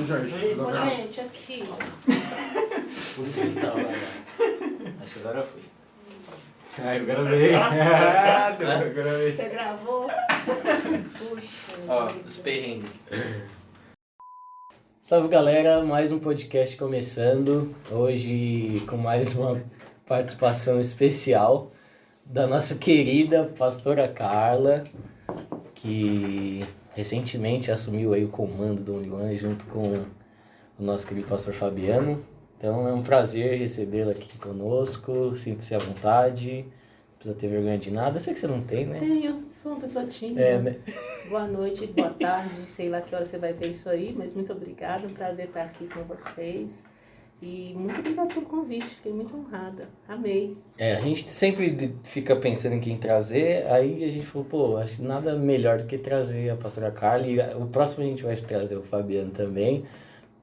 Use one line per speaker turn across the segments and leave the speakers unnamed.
Jorge.
Ô, gente, aqui.
Por isso que tá lá. Acho que agora foi.
Ai, eu gravei. Eu gravei.
Você gravou? Puxa.
Ó, os perrengues. Salve galera, mais um podcast começando. Hoje com mais uma participação especial da nossa querida pastora Carla, que recentemente assumiu aí o comando do Uniwan junto com o nosso querido pastor Fabiano. Então é um prazer recebê-la aqui conosco, sinta-se à vontade, não precisa ter vergonha de nada, eu sei que você não tem, né?
Tenho, sou uma pessoa tímida.
Né?
Boa noite, boa tarde, sei lá que hora você vai ver isso aí, mas muito obrigada, é um prazer estar aqui com vocês. E muito obrigada pelo convite, fiquei muito honrada, amei.
A gente sempre fica pensando em quem trazer, aí a gente falou, pô, acho nada melhor do que trazer a pastora Carla, e o próximo a gente vai trazer o Fabiano também,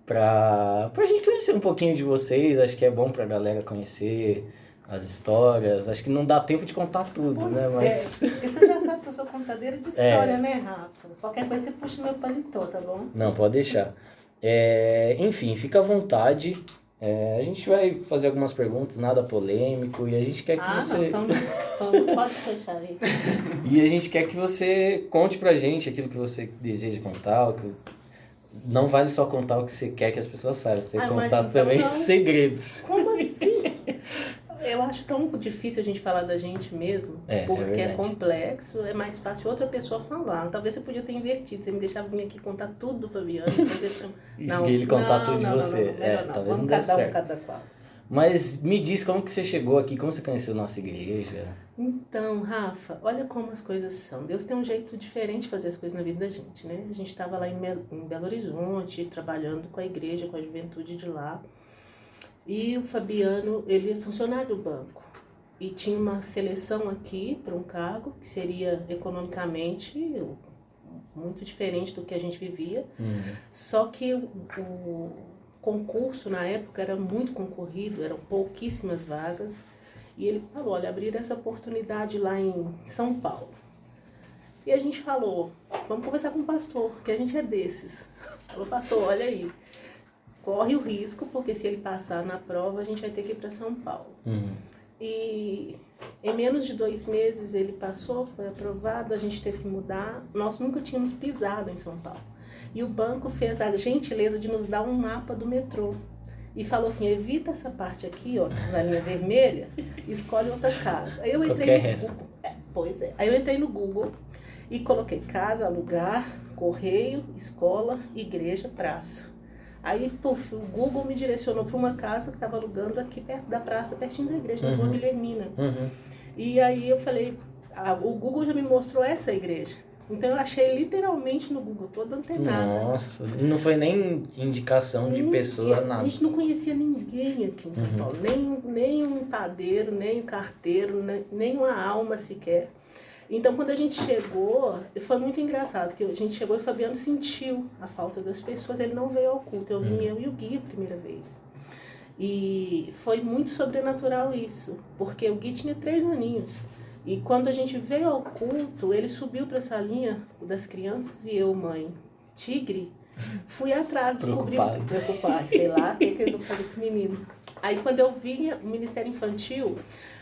pra gente conhecer um pouquinho de vocês. Acho que é bom pra galera conhecer as histórias, acho que não dá tempo de contar tudo,
Pois
né, mas...
porque você já sabe que eu sou contadeira de história, né, Rafa? Qualquer coisa você puxa meu paletó, tá bom?
Não, pode deixar. Enfim, fica à vontade. A gente vai fazer algumas perguntas, nada polêmico, e a gente quer que você...
Não, então pode fechar aí.
E a gente quer que você conte pra gente aquilo que você deseja contar, não vale só contar o que você quer que as pessoas saibam, você tem que contar
então
também
não.
segredos.
Como assim? Eu acho tão difícil a gente falar da gente mesmo, porque é complexo, é mais fácil outra pessoa falar. Talvez você podia ter invertido, você me deixava vir aqui contar tudo do Fabiano, você chama...
Isso, ele contar tudo de você.
Não,
talvez
vamos
não dê certo.
cada qual.
Mas me diz como que você chegou aqui, como você conheceu nossa igreja?
Então, Rafa, olha como as coisas são. Deus tem um jeito diferente de fazer as coisas na vida da gente, né? A gente estava lá em Belo Horizonte, trabalhando com a igreja, com a juventude de lá. E o Fabiano, ele é funcionário do banco. E tinha uma seleção aqui para um cargo que seria economicamente muito diferente do que a gente vivia. Só que o concurso na época era muito concorrido, eram pouquíssimas vagas. E ele falou, olha, abrir essa oportunidade lá em São Paulo. E a gente falou, vamos conversar com o pastor, que a gente é desses. Falou, pastor, olha aí, corre o risco, porque se ele passar na prova, a gente vai ter que ir para São Paulo. E em menos de 2 meses ele passou, foi aprovado, a gente teve que mudar. Nós nunca tínhamos pisado em São Paulo. E o banco fez a gentileza de nos dar um mapa do metrô. E falou assim, evita essa parte aqui, ó, na linha vermelha, escolhe outra casa. Aí eu entrei no Google. Pois é. Aí eu entrei no Google e coloquei casa, lugar, correio, escola, igreja, praça. Aí, puf, o Google me direcionou para uma casa que estava alugando aqui perto da praça, pertinho da igreja, na Rua Guilhermina. E aí eu falei, o Google já me mostrou essa igreja. Então eu achei literalmente no Google, toda antenada.
Nossa, não foi nem indicação de pessoa, nada.
A gente não conhecia ninguém aqui em São Paulo, nem um padeiro, nem um carteiro, nem uma alma sequer. Então quando a gente chegou, foi muito engraçado, porque a gente chegou e o Fabiano sentiu a falta das pessoas, ele não veio ao culto, eu vim eu e o Gui a primeira vez. E foi muito sobrenatural isso, porque o Gui tinha 3 aninhos. E quando a gente veio ao culto, ele subiu para a salinha das crianças e eu, mãe, tigre, fui atrás, descobri... Preocupado, sei lá, o que eles vão fazer com esse menino. Aí quando eu vinha, o Ministério Infantil,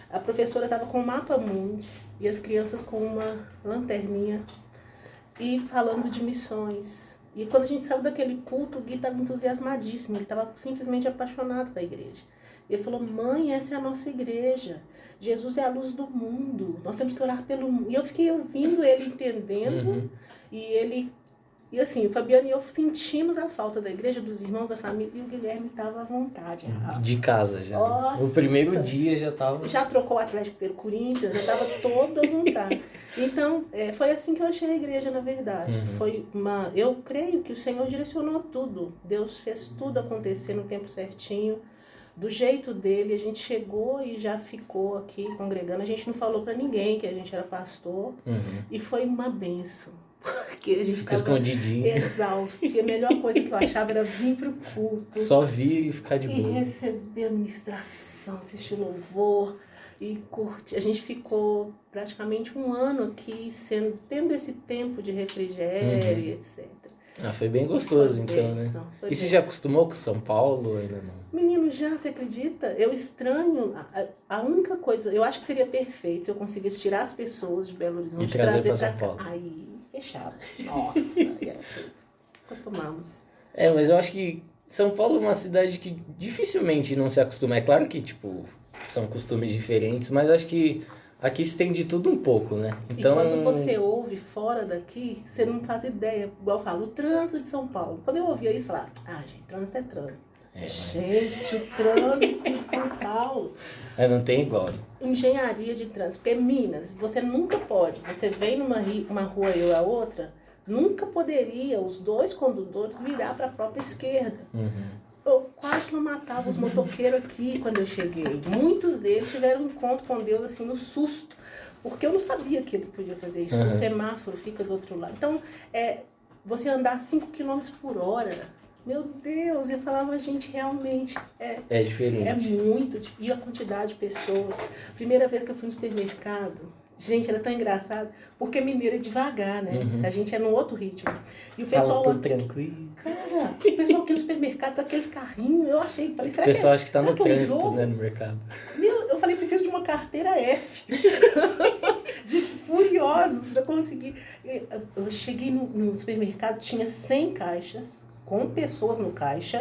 a professora estava com o mapa mundi e as crianças com uma lanterninha e falando de missões. E quando a gente saiu daquele culto, o Gui estava entusiasmadíssimo, ele estava simplesmente apaixonado pela igreja. Ele falou, mãe, essa é a nossa igreja. Jesus é a luz do mundo. Nós temos que orar pelo mundo. E eu fiquei ouvindo ele, entendendo. E assim, o Fabiano e eu sentimos a falta da igreja, dos irmãos, da família. E o Guilherme estava à vontade.
De casa já.
Nossa.
O primeiro dia já estava...
Já trocou o Atlético pelo Corinthians, já estava todo à vontade. Então, foi assim que eu achei a igreja, na verdade. Eu creio que o Senhor direcionou tudo. Deus fez tudo acontecer no tempo certinho. Do jeito dele, a gente chegou e já ficou aqui congregando. A gente não falou para ninguém que a gente era pastor. E foi uma bênção. Porque a gente estava exausto. E a melhor coisa que eu achava era vir para o culto.
Só vir e ficar de boa.
E receber a ministração, assistir louvor e curtir. A gente ficou praticamente 1 ano aqui, tendo esse tempo de refrigério, etc.
Ah, foi bem gostoso,
Foi
então, né?
bênção, foi
E você
bênção.
já acostumou com São Paulo ou ainda não?
Menino, já, você acredita? Eu estranho. A única coisa, eu acho que seria perfeito se eu conseguisse tirar as pessoas de Belo Horizonte
E trazer pra São
cá.
Paulo.
Aí, fechava. Nossa, aí era tudo. Acostumamos.
Mas eu acho que São Paulo é uma cidade que dificilmente não se acostuma. É claro que, tipo, são costumes diferentes, mas eu acho que aqui se tem de tudo um pouco, né? Então,
E quando você ouve fora daqui, você não faz ideia. Igual eu falo, o trânsito de São Paulo. Quando eu ouvia isso, eu falava, gente, trânsito é trânsito. Gente, o trânsito de São Paulo.
não tem igual.
Engenharia de trânsito. Porque Minas, você nunca pode. Você vem uma rua e eu a outra, nunca poderia os dois condutores virar para a própria esquerda. Eu quase que eu matava os motoqueiros aqui quando eu cheguei. Muitos deles tiveram um encontro com Deus assim no susto, porque eu não sabia que ele podia fazer isso. O semáforo fica do outro lado. Então, você andar 5 km por hora, meu Deus, eu falava, gente, realmente
É diferente.
é muito. E a quantidade de pessoas. Primeira vez que eu fui no supermercado, gente, era tão engraçado, porque mineiro é devagar, né? A gente é num outro ritmo. E o pessoal
Fala tudo tranquilo.
Cara, o pessoal aqui no supermercado com aqueles carrinhos, eu achei, falei, será
O pessoal acha que tá
será
no
que é um
trânsito,
jogo?
né, no mercado.
Eu falei, preciso de uma carteira F. De furiosos pra conseguir. Eu cheguei no supermercado, tinha 100 caixas, com pessoas no caixa,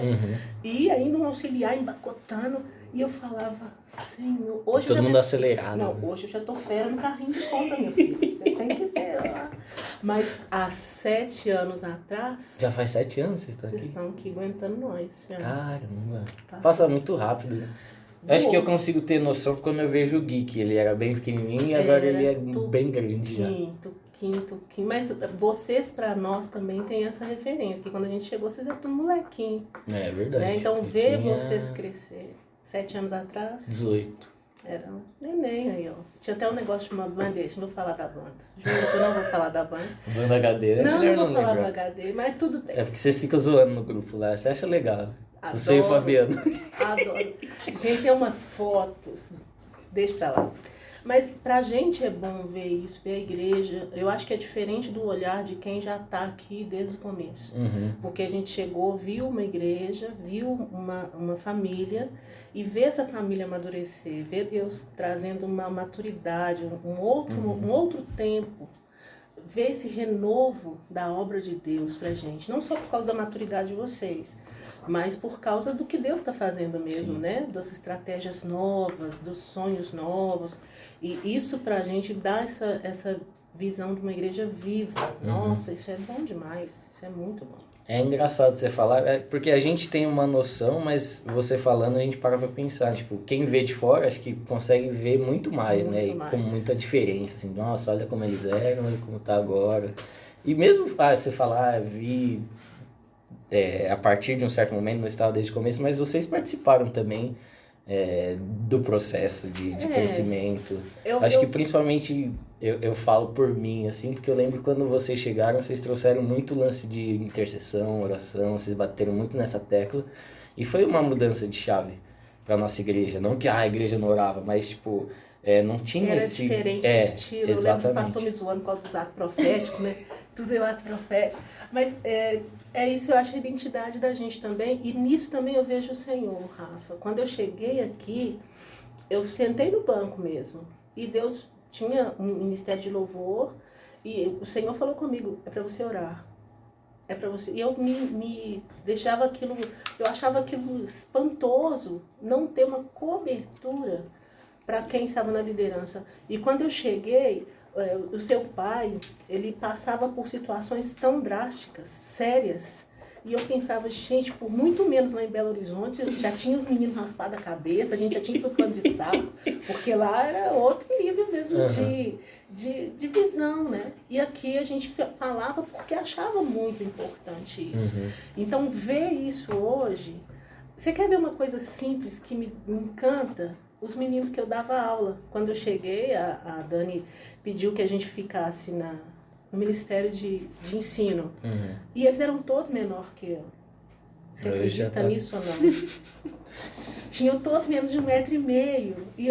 e ainda um auxiliar empacotando. E eu falava, Senhor, hoje
Todo
eu já
mundo acelerado.
Não,
né?
hoje eu já tô fera no carrinho de compra, meu filho. Você tem que ver lá. Mas há 7 anos atrás,
Já faz 7 anos que vocês estão
vocês
aqui?
estão aqui aguentando nós. Já.
Caramba.
Passa
Passa muito rápido, né? Eu acho que eu
Voou.
consigo ter noção quando eu vejo o Gui, que ele era bem pequenininho e agora ele é bem grande já.
Quinto. Mas vocês, pra nós, também tem essa referência, que quando a gente chegou, vocês eram tudo molequinho.
É verdade.
Né? Então,
Eu
ver
tinha
vocês crescer 7 anos atrás,
18.
era um neném aí, ó. Tinha até um negócio de uma bandeja, não vou falar da banda. Juro que eu não vou falar da banda.
Banda HD, né?
Não
Melhor
vou falar do
lembrar.
HD, mas tudo bem.
É porque você fica zoando no grupo lá, você acha legal.
Adoro.
Você e o Fabiano.
Adoro. Gente, tem umas fotos, deixa pra lá. Mas pra gente é bom ver isso, ver a igreja. Eu acho que é diferente do olhar de quem já tá aqui desde o começo. Porque a gente chegou, viu uma igreja, viu uma família, e ver essa família amadurecer, ver Deus trazendo uma maturidade, um outro tempo, ver esse renovo da obra de Deus pra gente. Não só por causa da maturidade de vocês, mas por causa do que Deus está fazendo mesmo, né? Das estratégias novas, dos sonhos novos. E isso pra gente dá essa visão de uma igreja viva. Nossa, isso é bom demais. Isso é muito bom.
É engraçado você falar, porque a gente tem uma noção, mas você falando a gente para pra pensar. Tipo, quem vê de fora acho que consegue ver muito mais,
Muito
né? E
mais.
com muita diferença. Assim, nossa, olha como eles eram, olha como tá agora. E mesmo você falar, vi a partir de um certo momento, não estava desde o começo, mas vocês participaram também do processo de crescimento. Acho que principalmente eu falo por mim, assim, porque eu lembro quando vocês chegaram, vocês trouxeram muito lance de intercessão, oração, vocês bateram muito nessa tecla, e foi uma mudança de chave para nossa igreja. Não que a igreja não orava, mas tipo, não tinha
Era
esse...
diferente o estilo. Eu lembro do
Exatamente.
pastor me zoando por causa dos atos proféticos, né? Tudo é ato profético. Mas é isso, eu acho a identidade da gente também. E nisso também eu vejo o Senhor, Rafa. Quando eu cheguei aqui, eu sentei no banco mesmo. E Deus tinha um ministério de louvor. E o Senhor falou comigo, é para você orar. É para você. E eu me deixava aquilo, eu achava aquilo espantoso, não ter uma cobertura para quem estava na liderança. E quando eu cheguei, o seu pai, ele passava por situações tão drásticas, sérias. E eu pensava, gente, por muito menos lá em Belo Horizonte, já tinha os meninos raspados a cabeça, a gente já tinha ido pro pano de saco, porque lá era outro nível mesmo de visão, né? E aqui a gente falava porque achava muito importante isso. Então, ver isso hoje... Você quer ver uma coisa simples que me encanta? Os meninos que eu dava aula. Quando eu cheguei, a Dani pediu que a gente ficasse no Ministério de Ensino. E eles eram todos menor que eu. Você acredita nisso ou não? Tinham todos menos de 1,5 m. E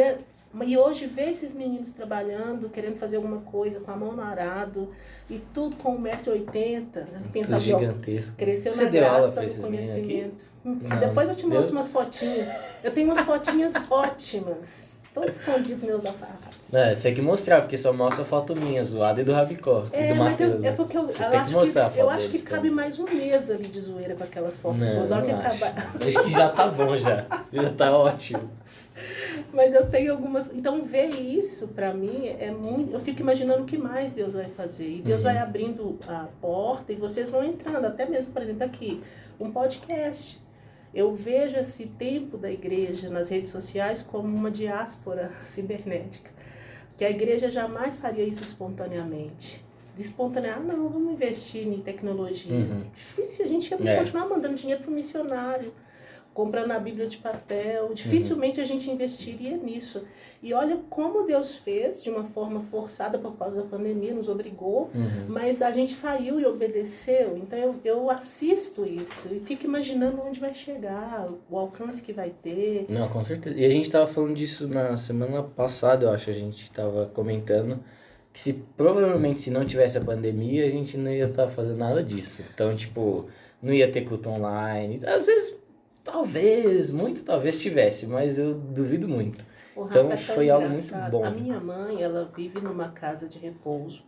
E hoje ver esses meninos trabalhando, querendo fazer alguma coisa com a mão no arado, e tudo com 1,80 m, pensava,
gigantesco.
cresceu
Você
na
deu aula
graça
pra
do
esses meninos aqui?
conhecimento.
Não.
Depois eu te
Deu?
mostro umas fotinhas. Eu tenho umas fotinhas ótimas, todos escondidos meus alfarrabos.
Você tem que mostrar, porque só mostra a foto minha, zoada, e do Rabicó, e do
Mas
Matheus.
é porque eu
Vocês
acho
têm que mostrar a foto
eu acho que
deles
cabe
também.
mais um mês ali de zoeira com aquelas fotos
Não,
suas. A hora que
não acho.
acabar.
Acho que já tá bom já. Já tá ótimo.
Mas eu tenho algumas. Então, ver isso, pra mim, é muito. Eu fico imaginando o que mais Deus vai fazer. E Deus vai abrindo a porta e vocês vão entrando. Até mesmo, por exemplo, aqui, um podcast. Eu vejo esse tempo da igreja nas redes sociais como uma diáspora cibernética. Que a igreja jamais faria isso espontaneamente. Não, vamos investir em tecnologia. Difícil, a gente ia continuar mandando dinheiro para o missionário, comprando a Bíblia de papel. Dificilmente a gente investiria nisso. E olha como Deus fez, de uma forma forçada por causa da pandemia, nos obrigou, mas a gente saiu e obedeceu. Então eu assisto isso e fico imaginando onde vai chegar, o alcance que vai ter.
Não, com certeza. E a gente tava falando disso na semana passada, eu acho, a gente tava comentando que provavelmente se não tivesse a pandemia, a gente não ia estar fazendo nada disso. Então, tipo, não ia ter culto online. Às vezes, muito talvez tivesse, mas eu duvido muito. Então foi algo muito bom.
A minha mãe, ela vive numa casa de repouso.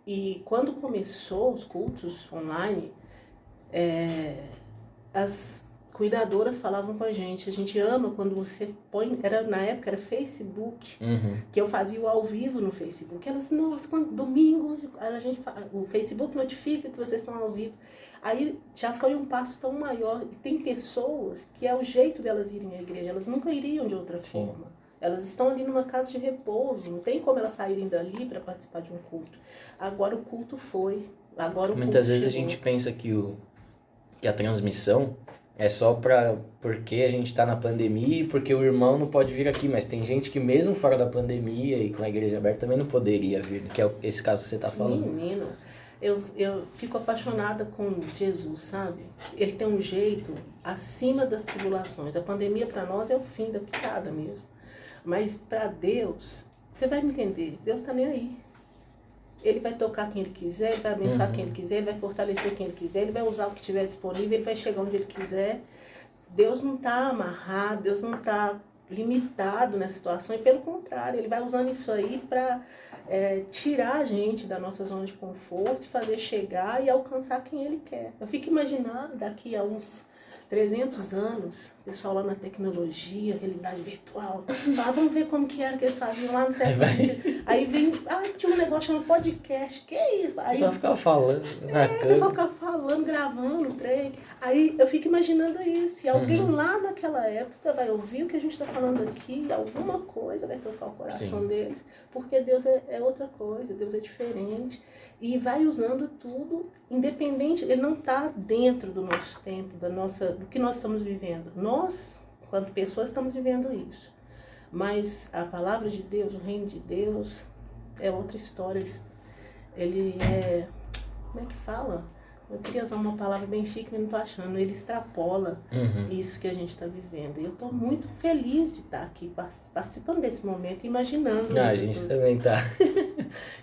E quando começou os cultos online, as cuidadoras falavam com a gente ama quando você põe, na época era Facebook, que eu fazia o ao vivo no Facebook. Elas, nossa, domingo o Facebook notifica que vocês estão ao vivo. Aí já foi um passo tão maior. E tem pessoas que é o jeito delas irem à igreja, elas nunca iriam de outra forma. Elas estão ali numa casa de repouso, não tem como elas saírem dali para participar de um culto. Agora o culto foi.
Muitas vezes a gente pensa que a transmissão é só porque a gente está na pandemia e porque o irmão não pode vir aqui, mas tem gente que mesmo fora da pandemia e com a igreja aberta também não poderia vir, que é esse caso que você está falando.
Menino, eu fico apaixonada com Jesus, sabe? Ele tem um jeito acima das tribulações. A pandemia para nós é o fim da picada mesmo. Mas para Deus, você vai me entender, Deus está nem aí. Ele vai tocar quem ele quiser, ele vai abençoar quem ele quiser, ele vai fortalecer quem ele quiser, ele vai usar o que tiver disponível, ele vai chegar onde ele quiser. Deus não está amarrado, Deus não está limitado nessa situação, e pelo contrário, ele vai usando isso aí para tirar a gente da nossa zona de conforto, fazer chegar e alcançar quem ele quer. Eu fico imaginando daqui a uns 300 anos, o pessoal lá na tecnologia, realidade virtual, vamos ver como que era que eles faziam lá no século XX. Aí vem, tinha um negócio chamado podcast, que é isso? Aí,
só ficava falando na câmera.
O pessoal ficava falando, gravando o trem. Aí eu fico imaginando isso, e alguém lá naquela época vai ouvir o que a gente está falando aqui, alguma coisa vai tocar o coração deles, porque Deus é outra coisa, Deus é diferente, e vai usando tudo, independente, ele não está dentro do nosso tempo, do que nós estamos vivendo. Nós, quanto pessoas, estamos vivendo isso. Mas a palavra de Deus, o reino de Deus, é outra história. Ele é... Como é que fala? Eu queria usar uma palavra bem chique, mas não estou achando. Ele extrapola isso que a gente está vivendo. E eu estou muito feliz de estar aqui participando desse momento, imaginando
A
isso
gente
tudo.
também tá.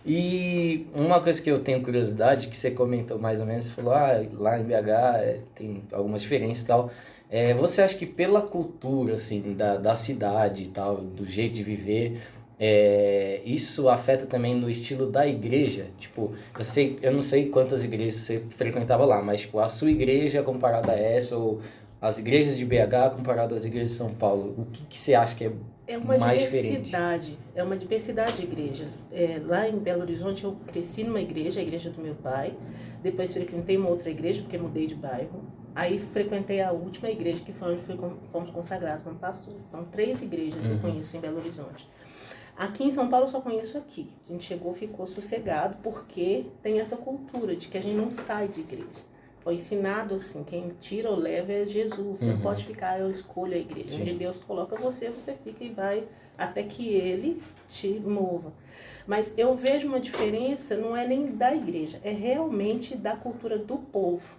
E uma coisa que eu tenho curiosidade, que você comentou mais ou menos, você falou, lá em BH tem algumas diferenças e tal. Você acha que pela cultura, assim, da cidade e tal, do jeito de viver, isso afeta também no estilo da igreja? Tipo, eu não sei quantas igrejas você frequentava lá, mas tipo, a sua igreja comparada a essa, ou as igrejas de BH comparadas às igrejas de São Paulo, o que você acha que é mais diferente?
É uma diversidade de igrejas. Lá em Belo Horizonte eu cresci numa igreja, a igreja do meu pai. Depois frequentei uma outra igreja, porque mudei de bairro. Aí frequentei a última igreja, que foi onde fomos consagrados como pastores. Então, 3 igrejas eu conheço em Belo Horizonte. Aqui em São Paulo eu só conheço aqui. A gente chegou, ficou sossegado, porque tem essa cultura de que a gente não sai de igreja. Foi ensinado assim, quem tira ou leva é Jesus. Você não pode ficar, eu escolho a igreja. Sim. Onde Deus coloca você fica e vai até que Ele te mova. Mas eu vejo uma diferença, não é nem da igreja, é realmente da cultura do povo.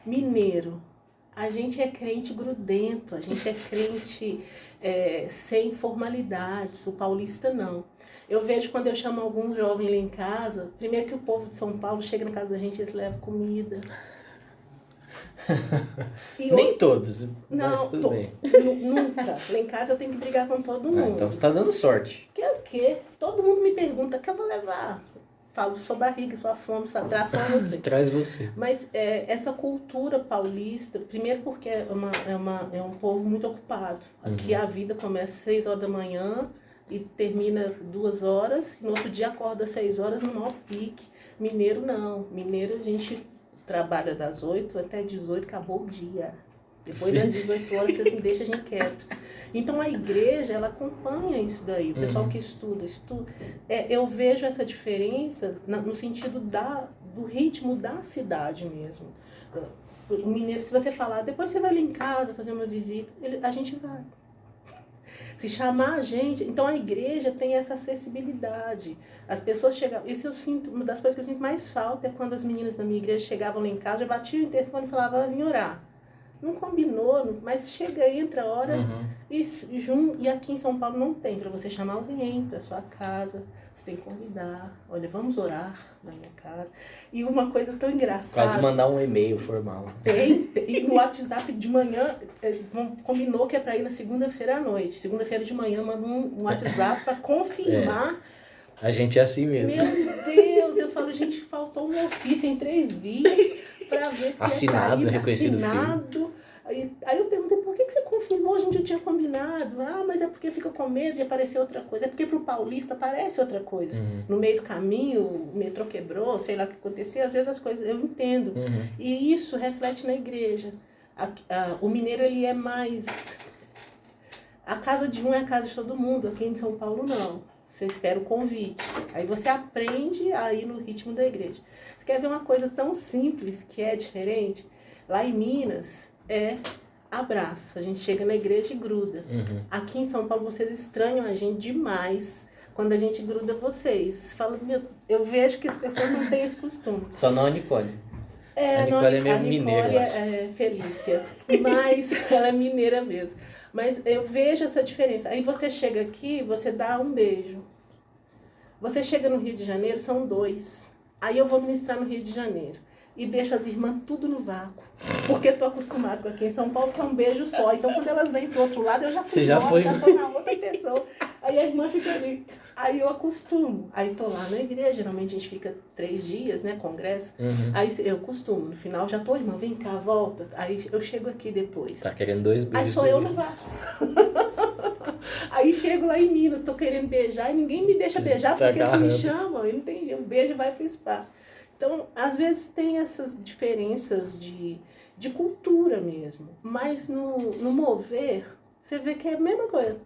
Mineiro, A gente é crente grudento, a gente é crente sem formalidades, o paulista não. Eu vejo quando eu chamo algum jovem lá em casa, primeiro que o povo de São Paulo chega na casa da gente e eles levam comida.
Nem todos,
não,
mas tudo bem.
Nunca. Lá em casa eu tenho que brigar com todo mundo.
Então você tá dando sorte.
Que é o quê? Todo mundo me pergunta, o que eu vou levar? Falo, sua barriga, sua fome, sua traça, só você.
Traz você.
Mas essa cultura paulista, primeiro porque é um povo muito ocupado. Aqui a vida começa às 6 horas da manhã e termina 2 horas, e no outro dia acorda às 6 horas no maior pique. Mineiro não. Mineiro a gente trabalha das 8 até 18, acabou o dia. Depois das 18 horas vocês não deixam a gente quieto. Então a igreja, ela acompanha isso daí. O pessoal que estuda. Eu vejo essa diferença no sentido do ritmo da cidade mesmo. O mineiro, se você falar, depois você vai lá em casa fazer uma visita, a gente vai. Se chamar a gente... Então a igreja tem essa acessibilidade. As pessoas chegam... Isso eu sinto... Uma das coisas que eu sinto mais falta é quando as meninas da minha igreja chegavam lá em casa, eu batia o interfone e falava, vim orar. Não combinou, mas chega, entra a hora e aqui em São Paulo não tem. Para você chamar alguém para sua casa, você tem que convidar. Olha, vamos orar na minha casa. E uma coisa tão engraçada...
Quase mandar um e-mail formal.
Tem. E no WhatsApp de manhã, combinou que é para ir na segunda-feira à noite. Segunda-feira de manhã, manda um WhatsApp para confirmar...
A gente é assim mesmo.
Meu Deus, eu falo, gente, faltou um ofício em 3 vias para ver se
assinado, reconhecido
assinado. Aí eu perguntei, por que você confirmou? A gente já tinha combinado. Ah, mas é porque fica com medo de aparecer outra coisa. É porque pro paulista aparece outra coisa. No meio do caminho, o metrô quebrou, sei lá o que aconteceu. Às vezes as coisas, eu entendo. E isso reflete na igreja. O mineiro, ele é mais... A casa de um é a casa de todo mundo. Aqui em São Paulo, não. Você espera o convite. Aí você aprende a ir no ritmo da igreja. Você quer ver uma coisa tão simples que é diferente? Lá em Minas é abraço. A gente chega na igreja e gruda. Aqui em São Paulo vocês estranham a gente demais quando a gente gruda vocês. Fala, eu vejo que as pessoas não têm esse costume.
Só não a Nicole. A Nicole é meio mineira.
A Nicole é Felícia. Mas ela é mineira mesmo. Mas eu vejo essa diferença. Aí você chega aqui, você dá um beijo. Você chega no Rio de Janeiro, são 2. Aí eu vou ministrar no Rio de Janeiro. E deixo as irmãs tudo no vácuo. Porque estou acostumado com aqui em São Paulo, que é um beijo só. Então quando elas vêm pro outro lado, eu já fui já tô na outra pessoa. Aí a irmã fica ali. Aí eu acostumo. Aí tô lá na igreja, geralmente a gente fica 3 dias, né, congresso. Aí eu costumo, no final já tô, irmã, vem cá, volta. Aí eu chego aqui depois.
Tá querendo 2 beijos.
Aí sou eu no vácuo. Aí chego lá em Minas, tô querendo beijar e ninguém me deixa beijar porque eles me chamam. Eu não tenho jeito, o beijo vai pro espaço. Então, às vezes tem essas diferenças de cultura mesmo. Mas no mover, você vê que é a mesma coisa.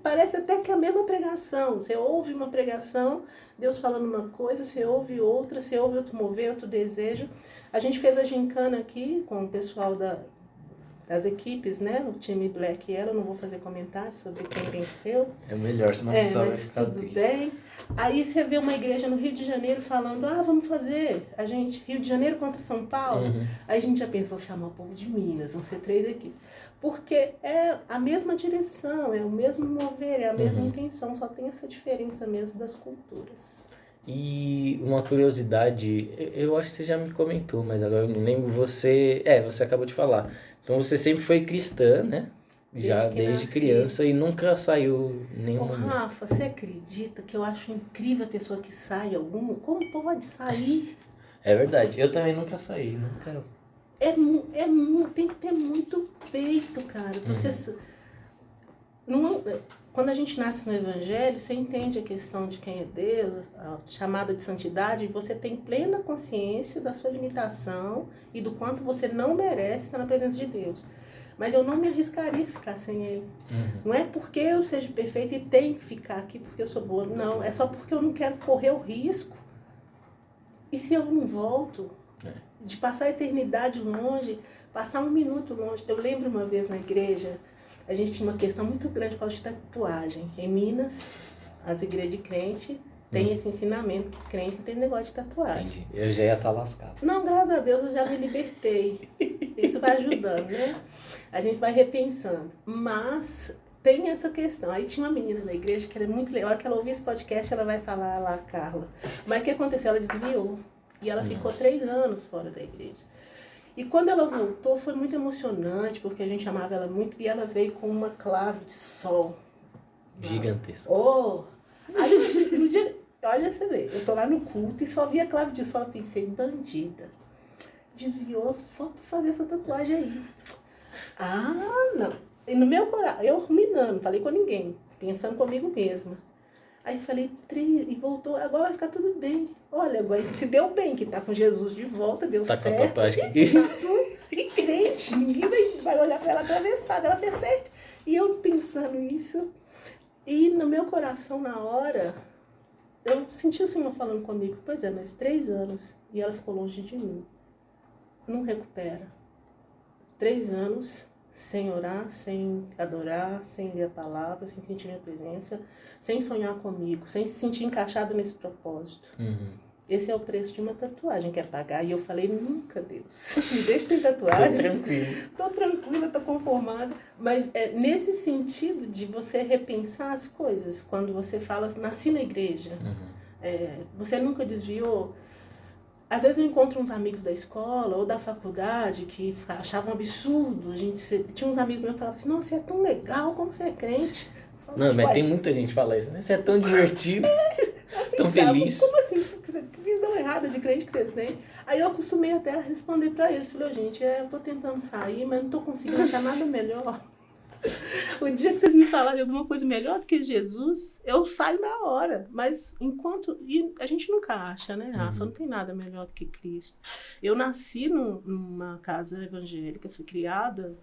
Parece até que é a mesma pregação. Você ouve uma pregação, Deus falando uma coisa, você ouve outra, você ouve outro mover, outro desejo. A gente fez a gincana aqui com o pessoal das equipes, né? O time Black e Yellow, não vou fazer comentários sobre quem venceu.
É melhor, senão a pessoa vai
mas
ficar
tudo
triste.
bem. Aí você vê uma igreja no Rio de Janeiro falando, vamos fazer, a gente, Rio de Janeiro contra São Paulo. Aí a gente já pensa, vou chamar o povo de Minas, vão ser 3 equipes. Porque é a mesma direção, é o mesmo mover, é a mesma intenção, só tem essa diferença mesmo das culturas.
E uma curiosidade, eu acho que você já me comentou, mas agora eu não lembro, você acabou de falar. Então você sempre foi cristã, né? Desde criança e nunca saiu nenhum momento.
Rafa, você acredita que eu acho incrível a pessoa que sai algum? Como pode sair?
É verdade, eu também nunca saí, nunca...
Tem que ter muito peito, cara. Você... Quando a gente nasce no Evangelho, você entende a questão de quem é Deus, a chamada de santidade, e você tem plena consciência da sua limitação e do quanto você não merece estar na presença de Deus. Mas eu não me arriscaria a ficar sem Ele. Não é porque eu seja perfeita e tenho que ficar aqui porque eu sou boa. Não, é só porque eu não quero correr o risco. E se eu não volto? De passar a eternidade longe, passar 1 minuto longe. Eu lembro uma vez na igreja, a gente tinha uma questão muito grande por causa de tatuagem. Em Minas, as igrejas de crente tem esse ensinamento que crente não tem negócio de tatuagem.
Entendi. Eu já ia estar lascado.
Não, graças a Deus eu já me libertei. Isso vai ajudando, né? A gente vai repensando. Mas tem essa questão. Aí tinha uma menina na igreja que era muito legal. A hora que ela ouvir esse podcast, ela vai falar lá, Carla. Mas o que aconteceu? Ela desviou. E ela ficou 3 anos fora da igreja. E quando ela voltou, foi muito emocionante, porque a gente amava ela muito. E ela veio com uma clave de sol.
Gigantesca.
Oh! Aí no dia... Olha, você vê, eu tô lá no culto e só vi a clave de sol, pensei, bandida. Desviou só pra fazer essa tatuagem aí. Ah, não. E no meu coração, eu ruminando, não falei com ninguém, pensando comigo mesma. Aí falei, e voltou, agora vai ficar tudo bem. Olha, agora se deu bem, que tá com Jesus de volta, deu
Tá
certo.
com a tatuagem
E tatu, e crente, ninguém vai olhar pra ela atravessada, ela fez certo. E eu pensando isso, e no meu coração na hora... Eu senti o Senhor falando comigo, pois é, mas 3 anos e ela ficou longe de mim. Não recupera. 3 anos sem orar, sem adorar, sem ler a palavra, sem sentir minha presença, sem sonhar comigo, sem se sentir encaixada nesse propósito. Esse é o preço de uma tatuagem que é pagar. E eu falei, nunca, Deus, me deixa sem tatuagem. Tô tranquila, tô conformada. Mas é nesse sentido de você repensar as coisas. Quando você fala, nasci na igreja, você nunca desviou. Às vezes eu encontro uns amigos da escola ou da faculdade que achavam absurdo. Tinha uns amigos meus que falavam assim, nossa, você é tão legal, como você é crente. Eu falava,
Não, mas tem muita gente que fala isso, né? Você é tão divertido, tão
pensava,
feliz.
Como assim? Que visão errada de crente que vocês têm? Aí eu acostumei até a responder pra eles. Falei, gente, eu tô tentando sair, mas não tô conseguindo achar nada melhor. O dia que vocês me falarem alguma coisa melhor do que Jesus, eu saio na hora. Mas enquanto... E a gente nunca acha, né, Rafa? Não tem nada melhor do que Cristo. Eu nasci numa casa evangélica, fui criada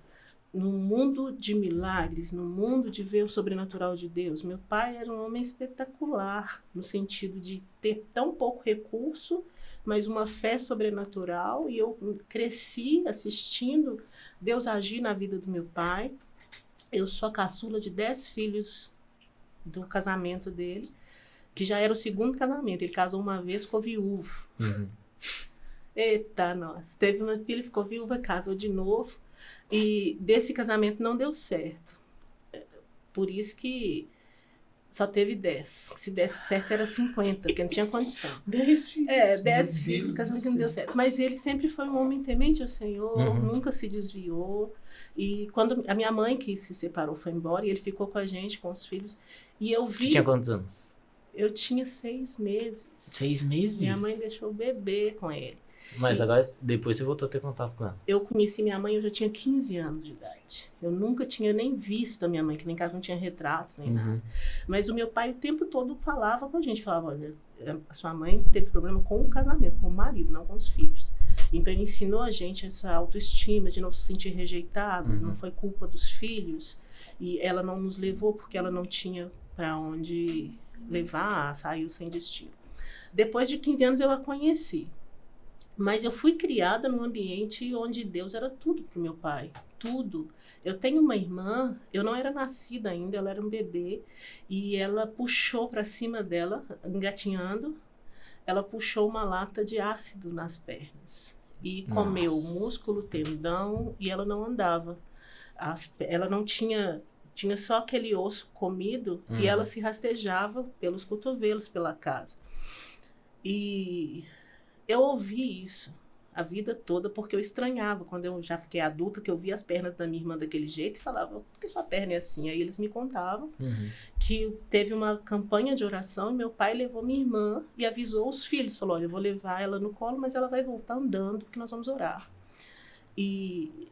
num mundo de milagres, num mundo de ver o sobrenatural de Deus. Meu pai era um homem espetacular, no sentido de ter tão pouco recurso, mas uma fé sobrenatural. E eu cresci assistindo Deus agir na vida do meu pai. Eu sou a caçula de 10 filhos do casamento dele, que já era o 2º casamento. Ele casou uma vez, ficou viúvo. Eita, nossa. Teve uma filha, ficou viúva, casou de novo. E desse casamento não deu certo. Por isso que só teve 10. Se desse certo era 50, porque não tinha condição.
10 filhos.
10 filhos, casamento que não deu certo. Mas ele sempre foi um homem temente ao Senhor, nunca se desviou. E quando a minha mãe, que se separou, foi embora, e ele ficou com a gente, com os filhos. E eu vi...
Você tinha quantos anos?
Eu tinha 6 meses.
6 meses?
Minha mãe deixou o bebê com ele.
Mas agora, depois você voltou a ter contato com ela.
Eu conheci minha mãe, eu já tinha 15 anos de idade. Eu nunca tinha nem visto a minha mãe, que nem em casa não tinha retratos, nem nada. Mas o meu pai o tempo todo falava com a gente, falava, olha, a sua mãe teve problema com o casamento, com o marido, não com os filhos. Então ele ensinou a gente essa autoestima, de não se sentir rejeitado, não foi culpa dos filhos. E ela não nos levou porque ela não tinha para onde levar, saiu sem destino. Depois de 15 anos eu a conheci. Mas eu fui criada num ambiente onde Deus era tudo pro meu pai. Tudo. Eu tenho uma irmã, eu não era nascida ainda, ela era um bebê. E ela puxou para cima dela, engatinhando, ela puxou uma lata de ácido nas pernas. E comeu músculo, tendão, e ela não andava. Ela não tinha... Tinha só aquele osso comido e ela se rastejava pelos cotovelos pela casa. E... eu ouvi isso a vida toda porque eu estranhava. Quando eu já fiquei adulta, que eu via as pernas da minha irmã daquele jeito e falava, por que sua perna é assim? Aí eles me contavam que teve uma campanha de oração e meu pai levou minha irmã e avisou os filhos. Falou, olha, eu vou levar ela no colo, mas ela vai voltar andando porque nós vamos orar. E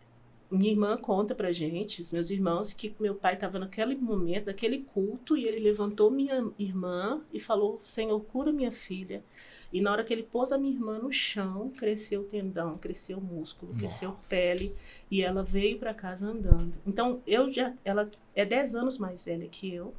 minha irmã conta pra gente, os meus irmãos, que meu pai estava naquele momento, naquele culto, e ele levantou minha irmã e falou, Senhor, cura minha filha. E na hora que ele pôs a minha irmã no chão, cresceu o tendão, cresceu o músculo, cresceu pele, e ela veio para casa andando. Então, ela é 10 anos mais velha que eu,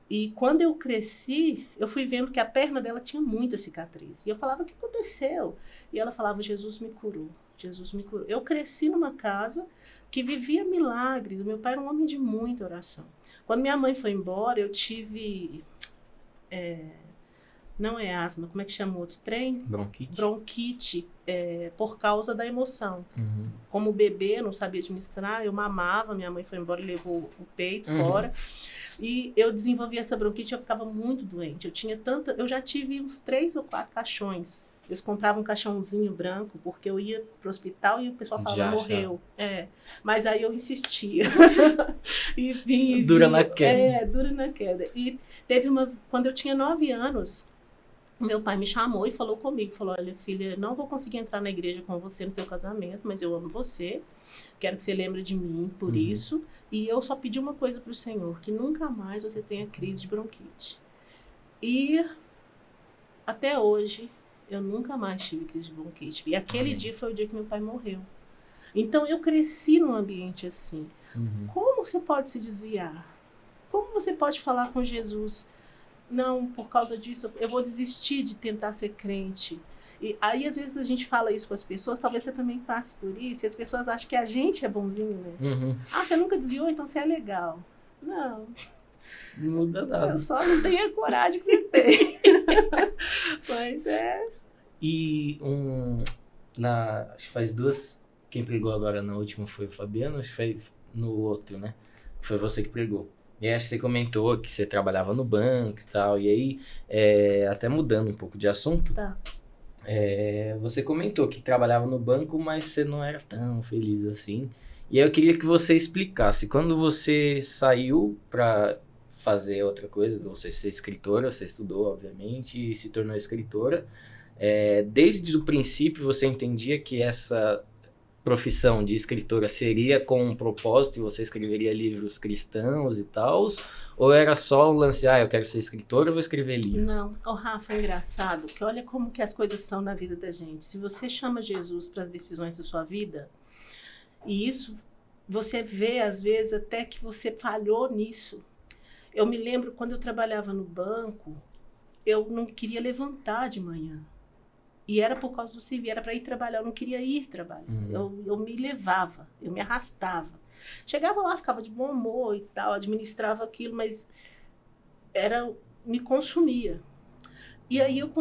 e quando eu cresci, eu fui vendo que a perna dela tinha muita cicatriz. E eu falava, o que aconteceu? E ela falava, Jesus me curou, Jesus me curou. Eu cresci numa casa que vivia milagres, o meu pai era um homem de muita oração. Quando minha mãe foi embora, eu tive... Não é asma, como é que chama o outro trem?
Bronquite.
Bronquite, por causa da emoção.
Uhum.
Como bebê, eu não sabia administrar, eu mamava, minha mãe foi embora e levou o peito fora. E eu desenvolvi essa bronquite, eu ficava muito doente. Eu já tive uns 3 ou 4 caixões. Eles compravam um caixãozinho branco, porque eu ia pro hospital e o pessoal falava, morreu. Mas aí eu insistia.
Dura na queda.
Dura na queda. E quando eu tinha 9 anos, meu pai me chamou e falou comigo, falou, olha filha, não vou conseguir entrar na igreja com você no seu casamento, mas eu amo você, quero que você lembre de mim por isso, e eu só pedi uma coisa pro Senhor, que nunca mais você tenha crise de bronquite. E até hoje, eu nunca mais tive crise de bronquite. E aquele dia foi o dia que meu pai morreu. Então eu cresci num ambiente assim. Como você pode se desviar? Como você pode falar com Jesus? Não, por causa disso, eu vou desistir de tentar ser crente. E aí, às vezes, a gente fala isso com as pessoas, talvez você também passe por isso, e as pessoas acham que a gente é bonzinho, né? Ah, você nunca desviou, então você é legal. Não.
Não muda nada.
Eu só não tenho a coragem que você tem. Mas
E acho que faz 2, quem pregou agora na última foi o Fabiano, acho que foi no outro, né? Foi você que pregou. E aí acho que você comentou que você trabalhava no banco e tal, e aí, até mudando um pouco de assunto,
tá.
Você comentou que trabalhava no banco, mas você não era tão feliz assim. E aí eu queria que você explicasse, quando você saiu para fazer outra coisa, ou seja, ser escritora, você estudou, obviamente, e se tornou escritora, desde o princípio você entendia que essa profissão de escritora seria com um propósito e você escreveria livros cristãos e tal, ou era só um lance, eu quero ser escritora, eu vou escrever livro?
Não, Rafa, é engraçado, que olha como que as coisas são na vida da gente. Se você chama Jesus para as decisões da sua vida, e isso você vê às vezes até que você falhou nisso. Eu me lembro quando eu trabalhava no banco, eu não queria levantar de manhã. E era por causa do serviço, era para ir trabalhar, eu não queria ir trabalhar. Eu me levava, eu me arrastava. Chegava lá, ficava de bom humor e tal, administrava aquilo, mas me consumia. E aí eu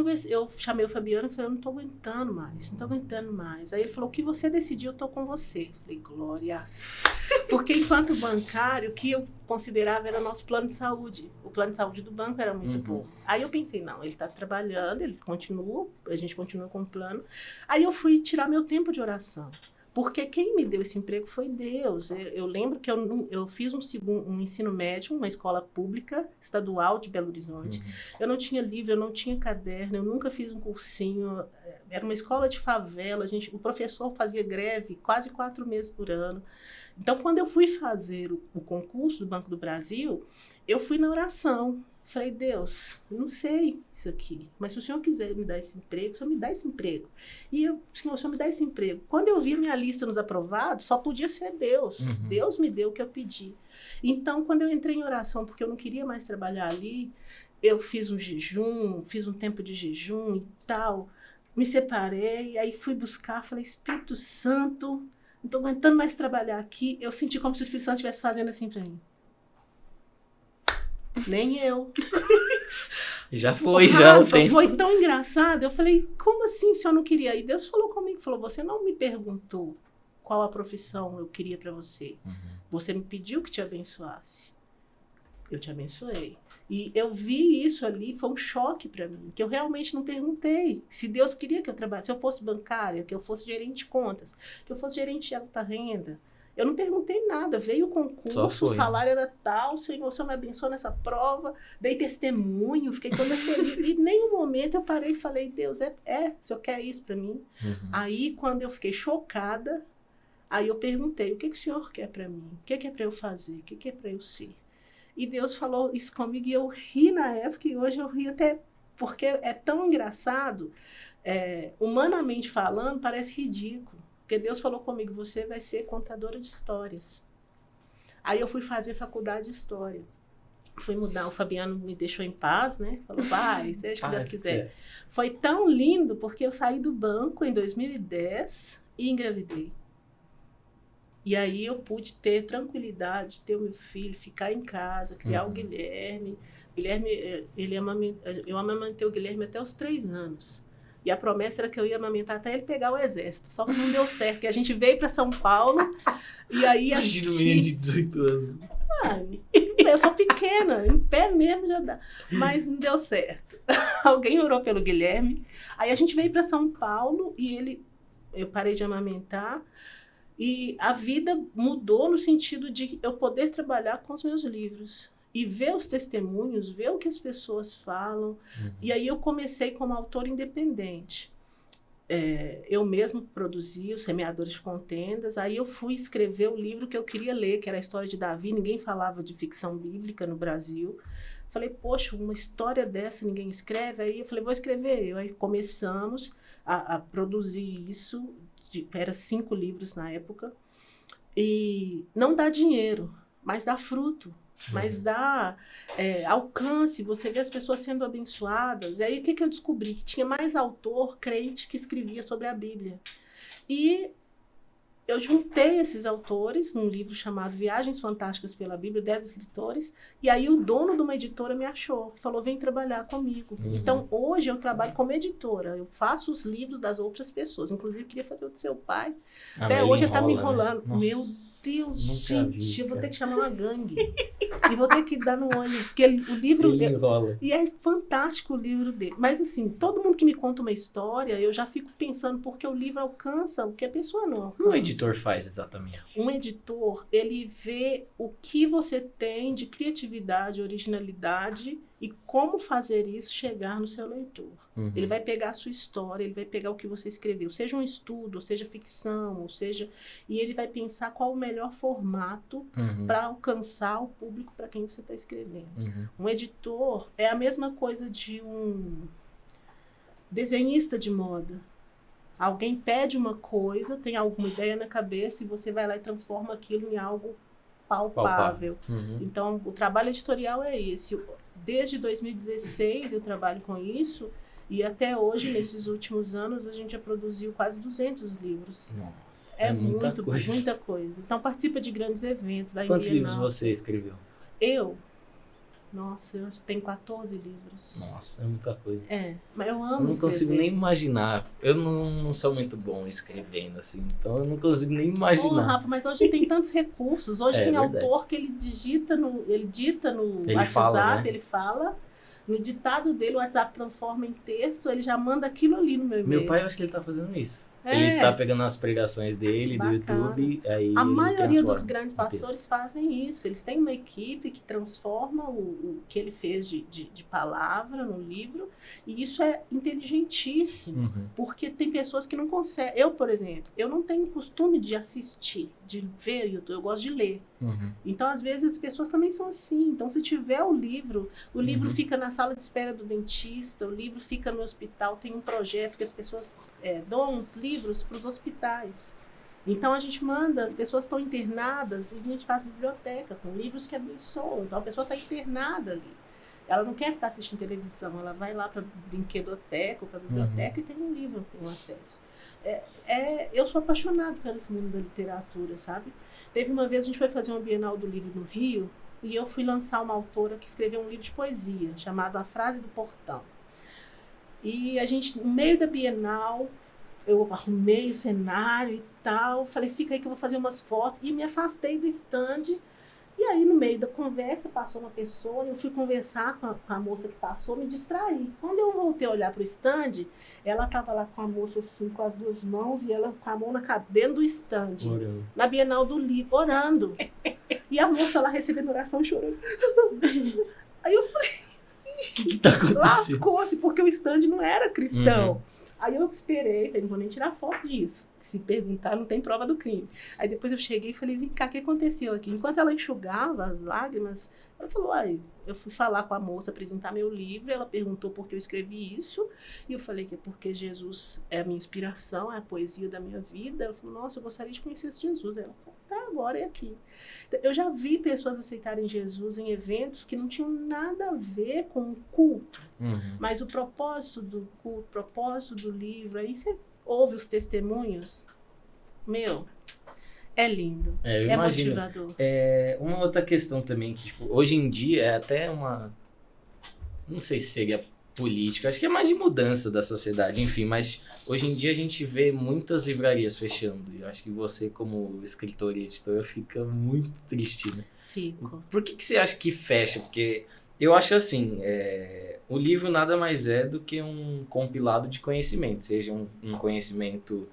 chamei o Fabiano e falei, eu não estou aguentando mais. Aí ele falou, o que você decidiu, eu estou com você. Eu falei, glórias. Porque enquanto bancário, o que eu considerava era nosso plano de saúde. O plano de saúde do banco era muito bom. Aí eu pensei, não, ele está trabalhando, a gente continua com o plano. Aí eu fui tirar meu tempo de oração. Porque quem me deu esse emprego foi Deus. Eu lembro que eu fiz um ensino médio, uma escola pública, estadual de Belo Horizonte. Eu não tinha livro, eu não tinha caderno, eu nunca fiz um cursinho. Era uma escola de favela, o professor fazia greve quase 4 meses por ano. Então, quando eu fui fazer o concurso do Banco do Brasil, eu fui na oração. Falei, Deus, eu não sei isso aqui, mas se o Senhor quiser me dar esse emprego, o Senhor me dá esse emprego. E o Senhor me dá esse emprego. Quando eu vi a minha lista nos aprovados, só podia ser Deus. Deus me deu o que eu pedi. Então, quando eu entrei em oração, porque eu não queria mais trabalhar ali, eu fiz um jejum, fiz um tempo de jejum e tal, me separei, aí fui buscar, falei, Espírito Santo, não estou aguentando mais trabalhar aqui. Eu senti como se o Espírito Santo estivesse fazendo assim para mim. Nem eu.
Já foi, já tem.
Foi tão engraçado. Eu falei, como assim se eu não queria? E Deus falou comigo, falou, você não me perguntou qual a profissão eu queria para você. Você me pediu que te abençoasse. Eu te abençoei. E eu vi isso ali, foi um choque para mim, que eu realmente não perguntei. Se Deus queria que eu trabalhasse, se eu fosse bancária, que eu fosse gerente de contas, que eu fosse gerente de alta renda, eu não perguntei nada, veio o concurso, o salário era tal, o Senhor me abençoou nessa prova, dei testemunho, fiquei toda feliz. E em nenhum momento eu parei e falei, Deus, o Senhor quer isso para mim? Aí, quando eu fiquei chocada, aí eu perguntei, o que o Senhor quer para mim? O que é para eu fazer? O que é para eu ser? E Deus falou isso comigo e eu ri na época e hoje eu ri até porque é tão engraçado, humanamente falando, parece ridículo. Porque Deus falou comigo, você vai ser contadora de histórias. Aí eu fui fazer faculdade de história. Fui mudar, o Fabiano me deixou em paz, né? Falou, vai, seja o que Deus quiser. Foi tão lindo porque eu saí do banco em 2010 e engravidei. E aí eu pude ter tranquilidade, ter o meu filho, ficar em casa, criar o Guilherme. Guilherme, eu amamentei o Guilherme até os 3 anos. E a promessa era que eu ia amamentar até ele pegar o exército. Só que não deu certo, porque a gente veio para São Paulo e aí...
Imagina um menino de 18 anos.
Eu sou pequena, em pé mesmo já dá. Mas não deu certo. Alguém orou pelo Guilherme. Aí a gente veio para São Paulo e eu parei de amamentar. E a vida mudou no sentido de eu poder trabalhar com os meus livros. E ver os testemunhos, ver o que as pessoas falam. E aí eu comecei como autora independente. Eu mesmo produzi os Semeadores de Contendas. Aí eu fui escrever o livro que eu queria ler, que era a história de Davi. Ninguém falava de ficção bíblica no Brasil. Falei, poxa, uma história dessa ninguém escreve. Aí eu falei, vou escrever. Aí começamos a produzir isso. Era 5 livros na época. E não dá dinheiro, mas dá fruto. Mas dá alcance, você vê as pessoas sendo abençoadas. E aí o que eu descobri? Que tinha mais autor crente que escrevia sobre a Bíblia. E eu juntei esses autores num livro chamado Viagens Fantásticas pela Bíblia, 10 escritores, e aí o dono de uma editora me achou, falou, vem trabalhar comigo. Então, hoje eu trabalho como editora, eu faço os livros das outras pessoas, inclusive queria fazer o do seu pai, até hoje ele tá me enrolando. Né? Meu Deus, gente, eu vou ter que chamar uma gangue, e vou ter que dar no ônibus, porque o livro...
Ele enrola.
E é fantástico o livro dele, mas assim, todo mundo que me conta uma história, eu já fico pensando, porque o livro alcança o que a pessoa não alcança.
O editor faz exatamente?
Um editor, ele vê o que você tem de criatividade, originalidade e como fazer isso chegar no seu leitor. Ele vai pegar a sua história, ele vai pegar o que você escreveu, seja um estudo, ou seja ficção, ou seja... E ele vai pensar qual o melhor formato para alcançar o público para quem você está escrevendo. Um editor é a mesma coisa de um desenhista de moda. Alguém pede uma coisa, tem alguma ideia na cabeça e você vai lá e transforma aquilo em algo palpável. Então, o trabalho editorial é esse. Desde 2016 eu trabalho com isso e até hoje, nesses últimos anos, a gente já produziu quase 200 livros.
Nossa,
é
muita
coisa. Então, participa de grandes eventos.
Quantos livros você escreveu?
Nossa, eu tenho 14 livros.
Nossa, é muita coisa.
Mas eu amo
Eu não
escrever.
consigo nem imaginar. Eu não sou muito bom escrevendo, assim, então eu não consigo nem imaginar.
Rafa, mas hoje tem tantos recursos. Hoje tem
verdade.
autor que ele dita no
Ele
WhatsApp,
fala, né?
ele fala. No ditado dele, o WhatsApp transforma em texto, ele já manda aquilo ali no meu e-mail.
Meu pai, eu acho que ele tá fazendo isso. Ele tá pegando as pregações dele, do YouTube, aí
a
ele
maioria dos
transforma
grandes
em
pastores
texto.
fazem isso. Eles têm uma equipe que transforma o que ele fez de palavra no livro, e isso é inteligentíssimo, porque tem pessoas que não conseguem. Eu, por exemplo, eu não tenho costume de assistir, de ver YouTube, eu gosto de ler. Então, às vezes, as pessoas também são assim. Então, se tiver o livro fica na sala de espera do dentista, o livro fica no hospital. Tem um projeto que as pessoas dão os livros para os hospitais. Então, a gente manda, as pessoas estão internadas e a gente faz biblioteca com livros que abençoam. Então, a pessoa está internada ali. Ela não quer ficar assistindo televisão, ela vai lá para a brinquedoteca ou para a biblioteca e tem um livro, tem um acesso. Eu sou apaixonada por esse mundo da literatura, sabe? Teve uma vez, a gente foi fazer uma Bienal do Livro no Rio e eu fui lançar uma autora que escreveu um livro de poesia chamado A Frase do Portão. E a gente, no meio da Bienal, eu arrumei o cenário e tal, falei, fica aí que eu vou fazer umas fotos, e me afastei do stand. E aí, no meio da conversa, passou uma pessoa, eu fui conversar com a moça que passou, me distraí. Quando eu voltei a olhar pro stand, ela estava lá com a moça assim, com as 2 mãos, e ela com a mão dentro do stand,
Orando.
na Bienal do Livro, orando. E a moça lá recebendo oração, chorando. Aí eu falei,
O que tá acontecendo?
lascou-se, porque o stand não era cristão. Aí eu esperei, falei, não vou nem tirar foto disso. Se perguntar, não tem prova do crime. Aí depois eu cheguei e falei, vem cá, o que aconteceu aqui? Enquanto ela enxugava as lágrimas, ela falou, eu fui falar com a moça, apresentar meu livro, ela perguntou por que eu escrevi isso, e eu falei que é porque Jesus é a minha inspiração, é a poesia da minha vida. Ela falou, nossa, eu gostaria de conhecer esse Jesus. Ela falou, tá, agora é aqui. Eu já vi pessoas aceitarem Jesus em eventos que não tinham nada a ver com o culto, mas o propósito do culto, o propósito do livro, aí você ouve os testemunhos, É lindo.
Eu
É
imagino.
motivador.
Uma outra questão também, que tipo, hoje em dia é até uma... Não sei se seria política, acho que é mais de mudança da sociedade, enfim, mas hoje em dia a gente vê muitas livrarias fechando. E eu acho que você, como escritor e editor, fica muito triste, né?
Fico.
Por que você acha que fecha? Porque eu acho assim, o livro nada mais é do que um compilado de conhecimento, seja um conhecimento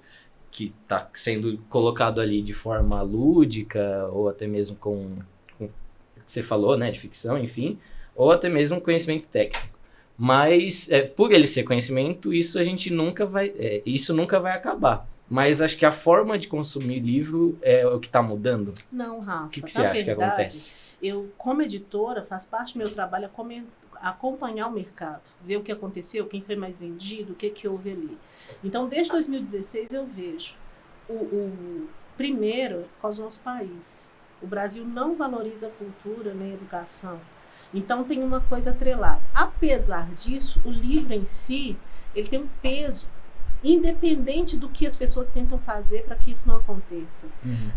que está sendo colocado ali de forma lúdica, ou até mesmo com o que você falou, né, de ficção, enfim, ou até mesmo conhecimento técnico. Mas, por ele ser conhecimento, isso nunca vai acabar. Mas acho que a forma de consumir livro é o que está mudando.
Não, Rafa.
O que você acha que acontece?
Eu, como editora, faz parte do meu trabalho acompanhar o mercado, ver o que aconteceu, quem foi mais vendido, o que houve ali. Então, desde 2016 eu vejo primeiro, por causa do nosso país. O Brasil não valoriza a cultura nem a educação. Então, tem uma coisa atrelada. Apesar disso, o livro em si, ele tem um peso, independente do que as pessoas tentam fazer para que isso não aconteça.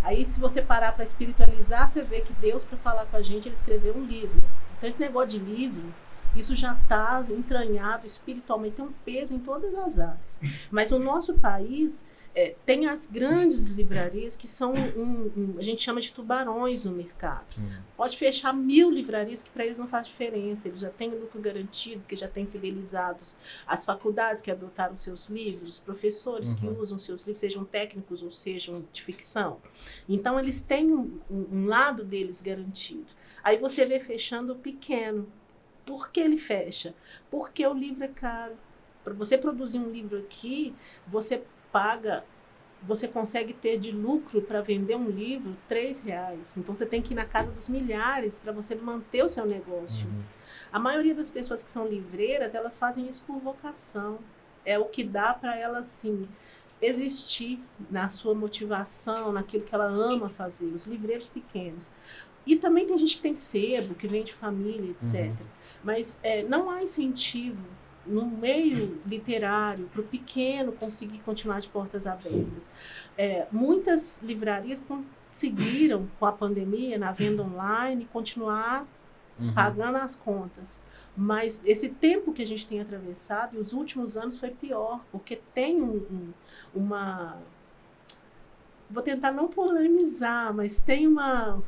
Aí, se você parar para espiritualizar, você vê que Deus, para falar com a gente, ele escreveu um livro. Então, esse negócio de livro, isso já está entranhado espiritualmente, tem um peso em todas as áreas. Mas no nosso país, tem as grandes livrarias que são, a gente chama de tubarões no mercado. Pode fechar 1000 livrarias que para eles não faz diferença, eles já têm o lucro garantido, porque já têm fidelizados as faculdades que adotaram seus livros, os professores que usam seus livros, sejam técnicos ou sejam de ficção. Então, eles têm um lado deles garantido. Aí você vê fechando o pequeno. Por que ele fecha? Porque o livro é caro. Para você produzir um livro aqui, você consegue ter de lucro para vender um livro R$3. Então você tem que ir na casa dos milhares para você manter o seu negócio. A maioria das pessoas que são livreiras, elas fazem isso por vocação. É o que dá para elas, assim, existir na sua motivação, naquilo que ela ama fazer. Os livreiros pequenos. E também tem gente que tem sebo, que vem de família, etc. Mas não há incentivo no meio literário para o pequeno conseguir continuar de portas abertas. Muitas livrarias conseguiram, com a pandemia, na venda online, continuar pagando as contas. Mas esse tempo que a gente tem atravessado, e os últimos anos, foi pior, porque tem uma... Vou tentar não polemizar, mas tem uma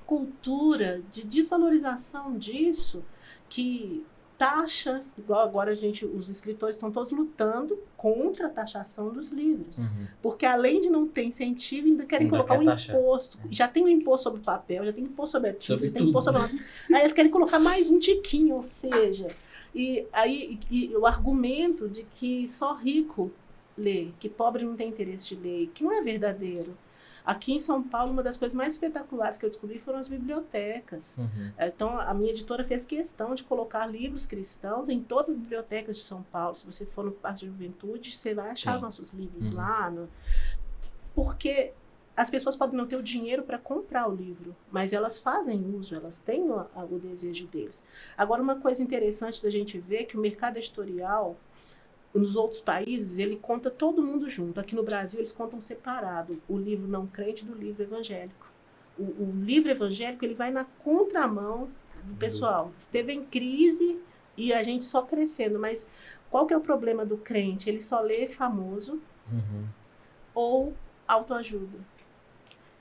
cultura de desvalorização disso que taxa, igual agora os escritores estão todos lutando contra a taxação dos livros. Porque além de não ter incentivo, ainda querem colocar um imposto. Já tem um imposto sobre o papel, já tem imposto sobre a tinta, já tem imposto sobre aí eles querem colocar mais um tiquinho, ou seja, e o argumento de que só rico lê, que pobre não tem interesse de ler, que não é verdadeiro. Aqui em São Paulo, uma das coisas mais espetaculares que eu descobri foram as bibliotecas. Então, a minha editora fez questão de colocar livros cristãos em todas as bibliotecas de São Paulo. Se você for no Parque de Juventude, você vai achar nossos livros lá. Porque as pessoas podem não ter o dinheiro para comprar o livro, mas elas fazem uso, elas têm o desejo deles. Agora, uma coisa interessante da gente ver é que o mercado editorial, nos outros países, ele conta todo mundo junto. Aqui no Brasil, eles contam separado o livro não crente do livro evangélico. O livro evangélico, ele vai na contramão do pessoal. Esteve em crise e a gente só crescendo. Mas qual que é o problema do crente? Ele só lê famoso ou autoajuda.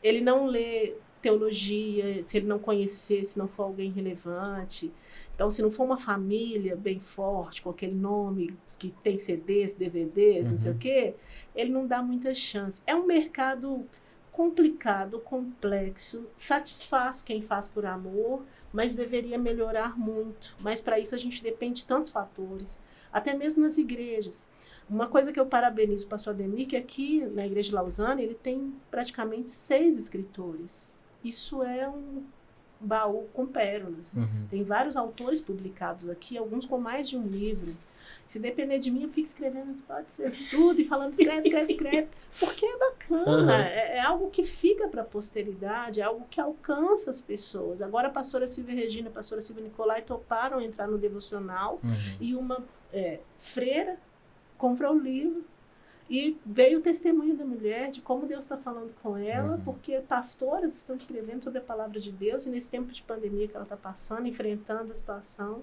Ele não lê teologia, se ele não conhecer, se não for alguém relevante. Então, se não for uma família bem forte, com aquele nome que tem CDs, DVDs, não sei o quê, ele não dá muita chance. É um mercado complicado, complexo, satisfaz quem faz por amor, mas deveria melhorar muito. Mas para isso a gente depende de tantos fatores, até mesmo nas igrejas. Uma coisa que eu parabenizo o pastor Ademir, que aqui na igreja de Lausanne, ele tem praticamente 6 escritores. Isso é um baú com pérolas. Tem vários autores publicados aqui, alguns com mais de um livro. Se depender de mim, eu fico escrevendo história de estudo e falando escreve, porque é bacana, é algo que fica para a posteridade, é algo que alcança as pessoas. Agora a pastora Silvia Regina e a pastora Silvia Nicolai toparam entrar no devocional e uma freira comprou o livro E veio o testemunho da mulher de como Deus está falando com ela, porque pastoras estão escrevendo sobre a palavra de Deus e nesse tempo de pandemia que ela está passando, enfrentando a situação.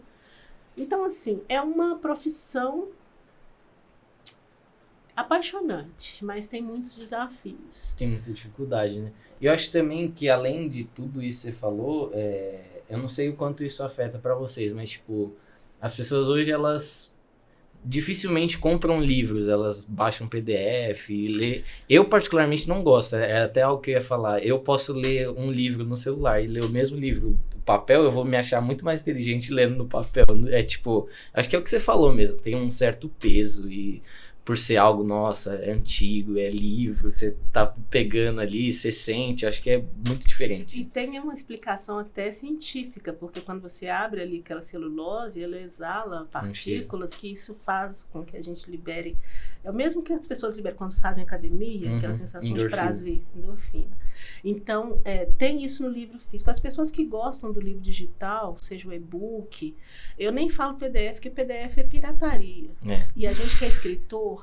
Então, assim, é uma profissão apaixonante, mas tem muitos desafios.
Tem muita dificuldade, né? E eu acho também que, além de tudo isso que você falou, eu não sei o quanto isso afeta pra vocês, mas, tipo, as pessoas hoje, elas dificilmente compram livros, elas baixam PDF e lê. Eu, particularmente, não gosto, é até algo que eu ia falar. Eu posso ler um livro no celular e ler o mesmo livro no papel, eu vou me achar muito mais inteligente lendo no papel. É tipo, acho que é o que você falou mesmo, tem um certo peso e... por ser algo, nossa, é antigo, é livro, você tá pegando ali, você sente, acho que é muito diferente.
E tem uma explicação até científica, porque quando você abre ali aquela celulose, ela exala partículas, que isso faz com que a gente libere, é o mesmo que as pessoas liberam quando fazem academia, aquela sensação de prazer, endorfina. Então, tem isso no livro físico. As pessoas que gostam do livro digital, seja o e-book, eu nem falo PDF, porque PDF é pirataria. E a gente que é escritor,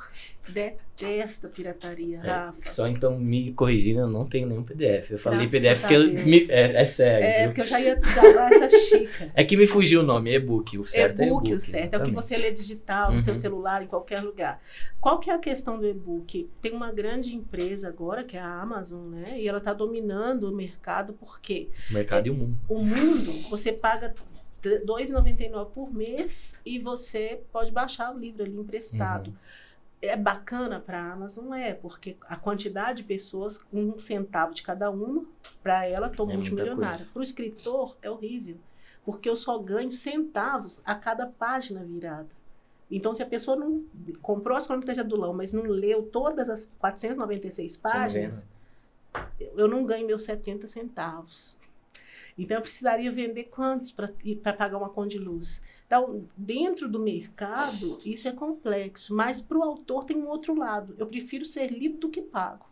detesta pirataria, Rafa.
Só então me corrigindo, eu não tenho nenhum PDF. Eu falei
Graças
PDF porque é sério.
Porque eu já ia dar essa xícara.
É que me fugiu o nome, e-book. O certo é e-book.
O certo é o que você lê digital, no seu celular, em qualquer lugar. Qual que é a questão do e-book? Tem uma grande empresa agora, que é a Amazon, né? E ela está dominando o mercado, porque...
O mercado e o mundo.
O mundo, você paga R$ 2,99 por mês e você pode baixar o livro ali emprestado. É bacana para a Amazon, porque a quantidade de pessoas, 1 centavo de cada uma, para ela, estou multimilionária. Para o escritor, é horrível, porque eu só ganho centavos a cada página virada. Então, se a pessoa não comprou as Crônicas de Adulão, mas não leu todas as 496 páginas, eu não ganho meus 70 centavos. Então, eu precisaria vender quantos para pagar uma conta de luz? Então, dentro do mercado, isso é complexo. Mas para o autor tem um outro lado. Eu prefiro ser lido do que pago.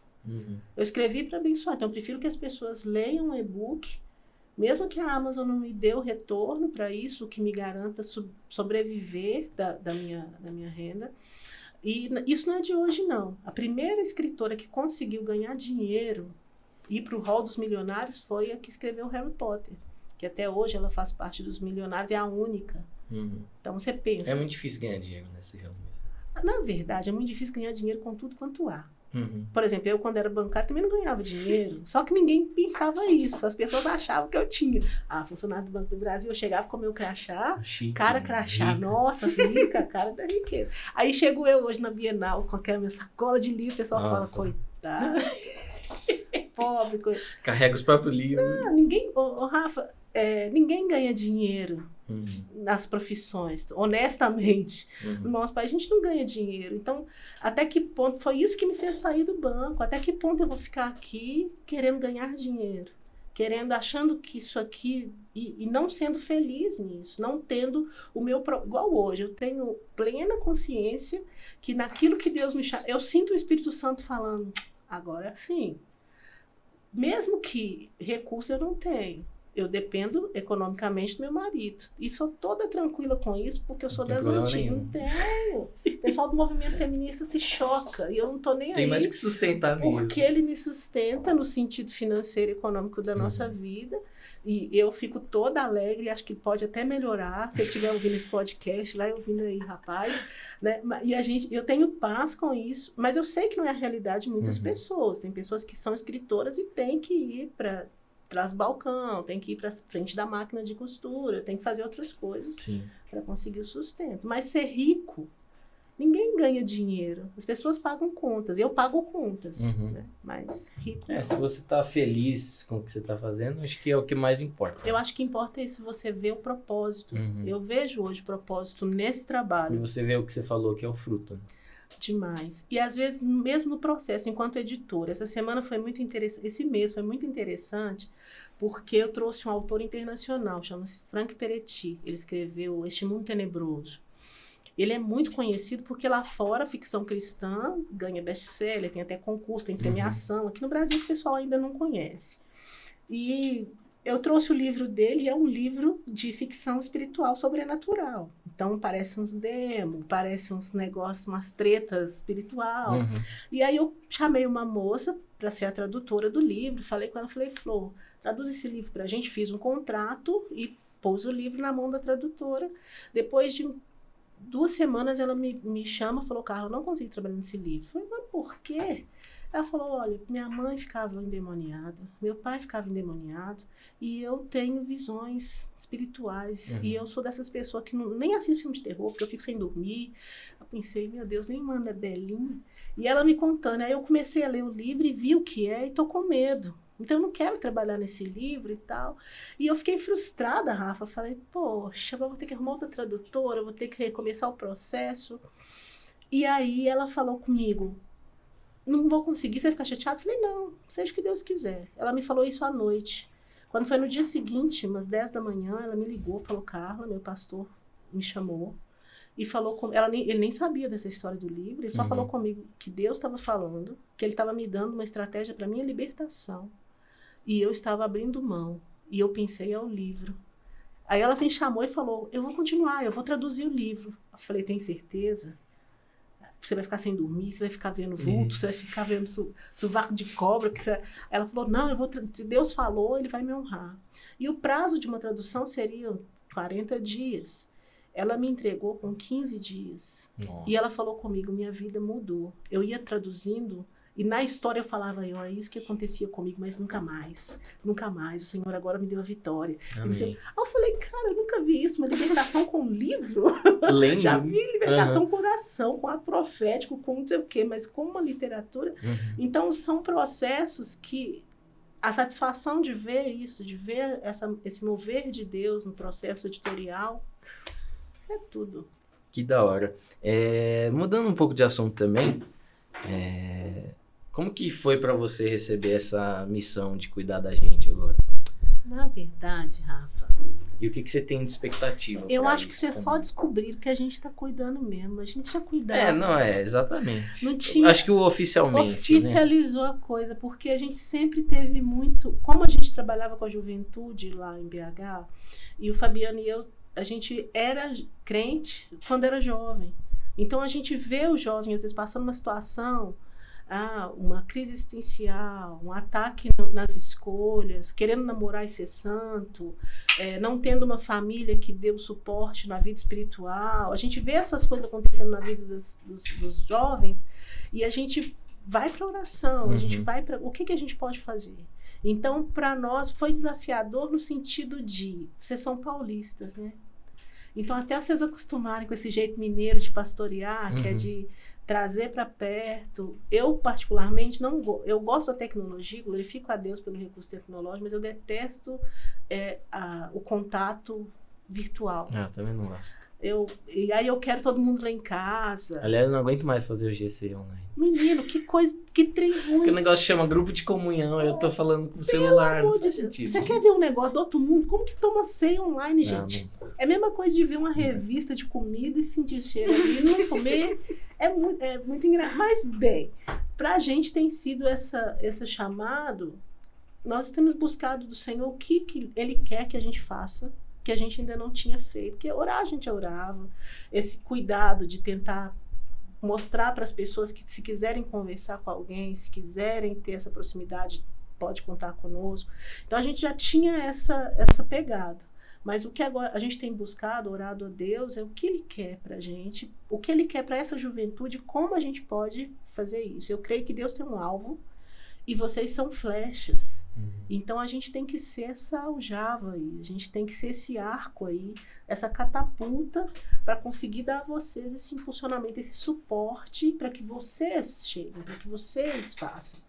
Eu escrevi para abençoar. Então, eu prefiro que as pessoas leiam um e-book, mesmo que a Amazon não me dê o retorno para isso, o que me garanta sobreviver da minha renda. E isso não é de hoje, não. A primeira escritora que conseguiu ganhar dinheiro ir para o hall dos milionários foi a que escreveu Harry Potter, que até hoje ela faz parte dos milionários, é a única. Então você pensa...
É muito difícil ganhar dinheiro nesse ramo mesmo.
Na verdade, é muito difícil ganhar dinheiro com tudo quanto há. Por exemplo, eu quando era bancária também não ganhava dinheiro, só que ninguém pensava isso, as pessoas achavam que eu tinha. Funcionário do Banco do Brasil, eu chegava com o meu crachá,
Chique,
cara crachá, rica. Nossa, rica, cara da riqueza. Aí chego eu hoje na Bienal com aquela minha sacola de livro, o pessoal fala, coitado, pobre, coitado.
Carrega os próprios livros.
Ninguém, Rafa, ninguém ganha dinheiro nas profissões, honestamente. No nosso país a gente não ganha dinheiro. Então, até que ponto, foi isso que me fez sair do banco, até que ponto eu vou ficar aqui querendo ganhar dinheiro, achando que isso aqui, e não sendo feliz nisso, não tendo o meu, igual hoje, eu tenho plena consciência que naquilo que Deus me chama, eu sinto o Espírito Santo falando, agora é assim, mesmo que recurso eu não tenho, eu dependo economicamente do meu marido. E sou toda tranquila com isso, porque eu sou das antigas. Não tenho. O pessoal do movimento feminista se choca. E eu não tô nem aí.
Tem mais que sustentar mesmo.
Porque ele me sustenta no sentido financeiro e econômico da nossa vida. E eu fico toda alegre. Acho que pode até melhorar. Se você estiver ouvindo esse podcast, vai ouvindo aí, rapaz. Né? E eu tenho paz com isso. Mas eu sei que não é a realidade de muitas pessoas. Tem pessoas que são escritoras e têm que ir para trás do balcão, tem que ir para frente da máquina de costura, tem que fazer outras coisas para conseguir o sustento. Mas ser rico, ninguém ganha dinheiro. As pessoas pagam contas. Eu pago contas, né? Mas rico não.
Se você tá feliz com o que você tá fazendo, acho que é o que mais importa.
Eu acho que importa isso, você ver o propósito. Eu vejo hoje o propósito nesse trabalho.
E você vê o que você falou, que é o fruto.
Demais. E às vezes, mesmo no processo, enquanto editora, esse mês foi muito interessante, porque eu trouxe um autor internacional, chama-se Frank Peretti. Ele escreveu Este Mundo Tenebroso. Ele é muito conhecido porque lá fora, a ficção cristã ganha best-seller, tem até concurso, tem premiação. Aqui no Brasil o pessoal ainda não conhece. E eu trouxe o livro dele, é um livro de ficção espiritual sobrenatural. Então, parece uns demos, parece uns negócios, umas tretas espiritual. E aí eu chamei uma moça para ser a tradutora do livro, falei com ela, falei, Flor, traduz esse livro pra gente, fiz um contrato e pôs o livro na mão da tradutora. Depois de 2 semanas ela me chama, falou, Carla, eu não consigo trabalhar nesse livro. Eu falei, mas por quê? Ela falou, olha, minha mãe ficava endemoniada, meu pai ficava endemoniado, e eu tenho visões espirituais, e eu sou dessas pessoas que nem assisto filme de terror, porque eu fico sem dormir. Eu pensei, meu Deus, nem manda é Belinha. E ela me contando, aí eu comecei a ler o livro e vi o que é, e tô com medo. Então eu não quero trabalhar nesse livro e tal. E eu fiquei frustrada, Rafa, falei, poxa, eu vou ter que arrumar outra tradutora, eu vou ter que recomeçar o processo. E aí ela falou comigo, não vou conseguir, você vai ficar chateado? Eu falei, não, seja o que Deus quiser. Ela me falou isso à noite. Quando foi no dia seguinte, umas 10 da manhã, ela me ligou, falou, Carla, meu pastor me chamou e falou com ele nem sabia dessa história do livro, ele só falou comigo que Deus estava falando, que ele estava me dando uma estratégia para minha libertação. E eu estava abrindo mão. E eu pensei, é o livro. Aí ela me chamou e falou, eu vou continuar, eu vou traduzir o livro. Eu falei, tem certeza? Você vai ficar sem dormir, você vai ficar vendo vulto, você vai ficar vendo sovaco de cobra. Ela falou, não, se Deus falou, ele vai me honrar. E o prazo de uma tradução seria 40 dias. Ela me entregou com 15 dias. Nossa. E ela falou comigo, minha vida mudou. Eu ia traduzindo, e na história eu falava, é isso que acontecia comigo, mas nunca mais. Nunca mais. O Senhor agora me deu a vitória. Aí eu falei, cara, eu nunca vi isso, uma libertação com livro. Já vi libertação com oração, com ato profético, com não sei o quê, mas com uma literatura. Então, são processos que a satisfação de ver isso, de ver esse mover de Deus no processo editorial, isso é tudo.
Que da hora. Mudando um pouco de assunto também, como que foi para você receber essa missão de cuidar da gente agora?
Na verdade, Rafa...
E o que você tem de expectativa?
Eu acho que você só descobriu que a gente tá cuidando mesmo. A gente já cuidava.
Exatamente.
Não tinha...
Acho que oficialmente,
oficializou, né? A coisa, porque a gente sempre teve muito... Como a gente trabalhava com a juventude lá em BH, e o Fabiano e eu, a gente era crente quando era jovem. Então a gente vê o jovem, às vezes, passando uma situação... uma crise existencial, um ataque nas escolhas, querendo namorar e ser santo, não tendo uma família que dê o suporte na vida espiritual. A gente vê essas coisas acontecendo na vida dos jovens e a gente vai para a oração, a gente vai para... O que a gente pode fazer? Então, para nós, foi desafiador no sentido de... Vocês são paulistas, né? Então, até vocês acostumarem com esse jeito mineiro de pastorear, que é de... trazer para perto. Eu, particularmente, eu gosto da tecnologia, glorifico a Deus pelo recurso tecnológico, mas eu detesto o contato virtual.
Também não gosto.
E aí eu quero todo mundo lá em casa.
Aliás, eu não aguento mais fazer o GC online.
Menino, que coisa, que trem ruim.
Porque o negócio chama grupo de comunhão, eu tô falando com o celular. Não faz sentido.
Você quer ver um negócio do outro mundo? Como que toma ceia online, gente? Não. É a mesma coisa de ver uma revista de comida e sentir cheiro ali, não comer. É muito engraçado. Mas, bem, pra gente tem sido esse chamado, nós temos buscado do Senhor o que Ele quer que a gente faça, que a gente ainda não tinha feito. Porque orar a gente orava. Esse cuidado de tentar mostrar para as pessoas que se quiserem conversar com alguém, se quiserem ter essa proximidade, pode contar conosco. Então a gente já tinha essa pegada. Mas o que agora a gente tem buscado, orado a Deus, é o que Ele quer pra gente, o que Ele quer para essa juventude, como a gente pode fazer isso. Eu creio que Deus tem um alvo e vocês são flechas. Então a gente tem que ser essa aljava aí, a gente tem que ser esse arco aí, essa catapulta para conseguir dar a vocês esse impulsionamento, esse suporte para que vocês cheguem, para que vocês façam.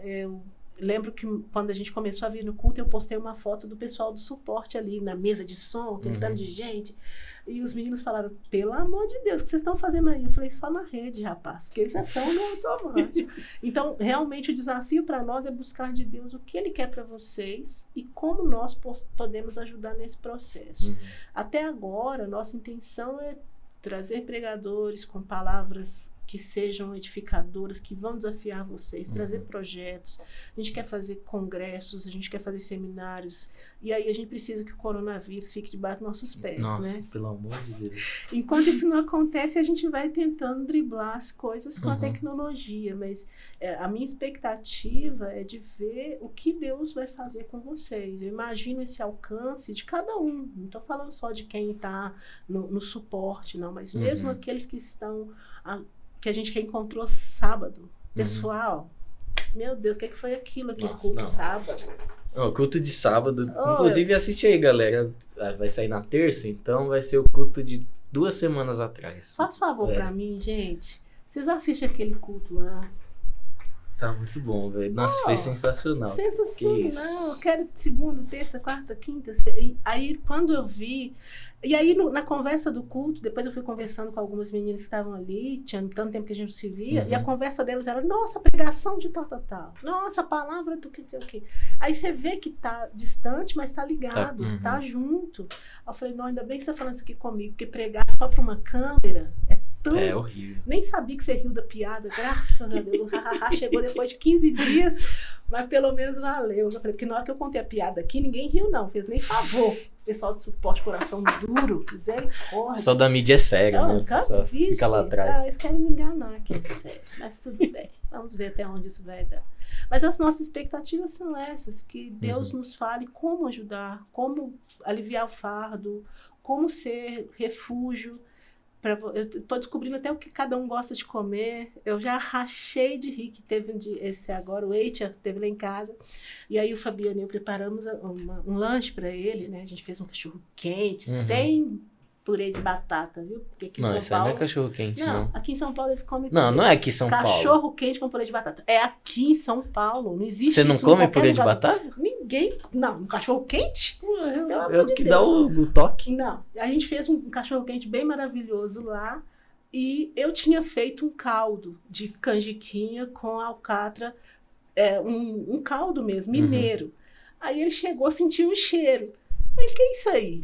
Eu lembro que quando a gente começou a vir no culto, eu postei uma foto do pessoal do suporte ali na mesa de som, aquele tanto de gente. E os meninos falaram, pelo amor de Deus, o que vocês estão fazendo aí? Eu falei, só na rede, rapaz, porque eles já estão no automático. Então, realmente, o desafio para nós é buscar de Deus o que Ele quer para vocês e como nós podemos ajudar nesse processo. Até agora, nossa intenção é trazer pregadores com palavras que sejam edificadoras, que vão desafiar vocês, trazer projetos. A gente quer fazer congressos, a gente quer fazer seminários. E aí a gente precisa que o coronavírus fique debaixo dos nossos pés,
Nossa,
né?
pelo amor de Deus.
Enquanto isso não acontece, a gente vai tentando driblar as coisas com a tecnologia. Mas a minha expectativa é de ver o que Deus vai fazer com vocês. Eu imagino esse alcance de cada um. Não estou falando só de quem está no suporte, não. Mas mesmo aqueles que estão... que a gente reencontrou sábado. Pessoal, meu Deus, o que foi aquilo aqui?
Nossa,
culto
não.
sábado?
Ó, culto de sábado.
Oh,
Inclusive, assiste aí, galera. Vai sair na terça, então vai ser o culto de 2 semanas atrás.
Faz favor pra mim, gente. Vocês assistem aquele culto lá?
Tá muito bom, velho. Nossa, foi sensacional. Que
Sensacional.
isso.
Eu quero segunda, terça, quarta, quinta. Aí, quando eu vi... E aí, na conversa do culto, depois eu fui conversando com algumas meninas que estavam ali, tinha tanto tempo que a gente não se via, e a conversa delas era, nossa, a pregação de tal, tal, tal. Nossa, a palavra do que, o que. Aí você vê que tá distante, mas tá ligado, tá junto. Aí eu falei, não, ainda bem que você tá falando isso aqui comigo, porque pregar só pra uma câmera é tão...
É horrível.
Nem sabia que você riu da piada, graças a Deus. O hahaha chegou depois de 15 dias, mas pelo menos valeu. Eu falei, porque na hora que eu contei a piada aqui, ninguém riu, não. Fez nem favor. Esse pessoal do suporte, coração duro, misericórdia.
Só da mídia é séria, né?
Nunca
Só
vi,
fica lá atrás.
eles querem me enganar aqui, é sério. Mas tudo bem. Vamos ver até onde isso vai dar. Mas as nossas expectativas são essas, que Deus nos fale como ajudar, como aliviar o fardo, como ser refúgio. Eu estou descobrindo até o que cada um gosta de comer. Eu já rachei de rir que teve esse agora, o Eitia teve lá em casa. E aí o Fabiano e eu preparamos um lanche para ele, né? A gente fez um cachorro quente, sem purê de batata, viu? Porque aqui em
Não,
São
isso aí
Paulo...
não é cachorro quente, não.
Aqui em São Paulo eles comem
Não,
purê.
não é aqui em São Paulo.
Cachorro quente com purê de batata. É aqui em São Paulo. Não existe
Você não
isso em
come
qualquer
purê de
lugar.
batata?
Ninguém... Não, um cachorro quente? Pelo
É
amor
o
de
que
Deus.
dá o toque.
Não, a gente fez um cachorro-quente bem maravilhoso lá e eu tinha feito um caldo de canjiquinha com alcatra, um caldo mesmo, mineiro. Aí ele chegou, sentiu um cheiro. Ele, que é isso aí?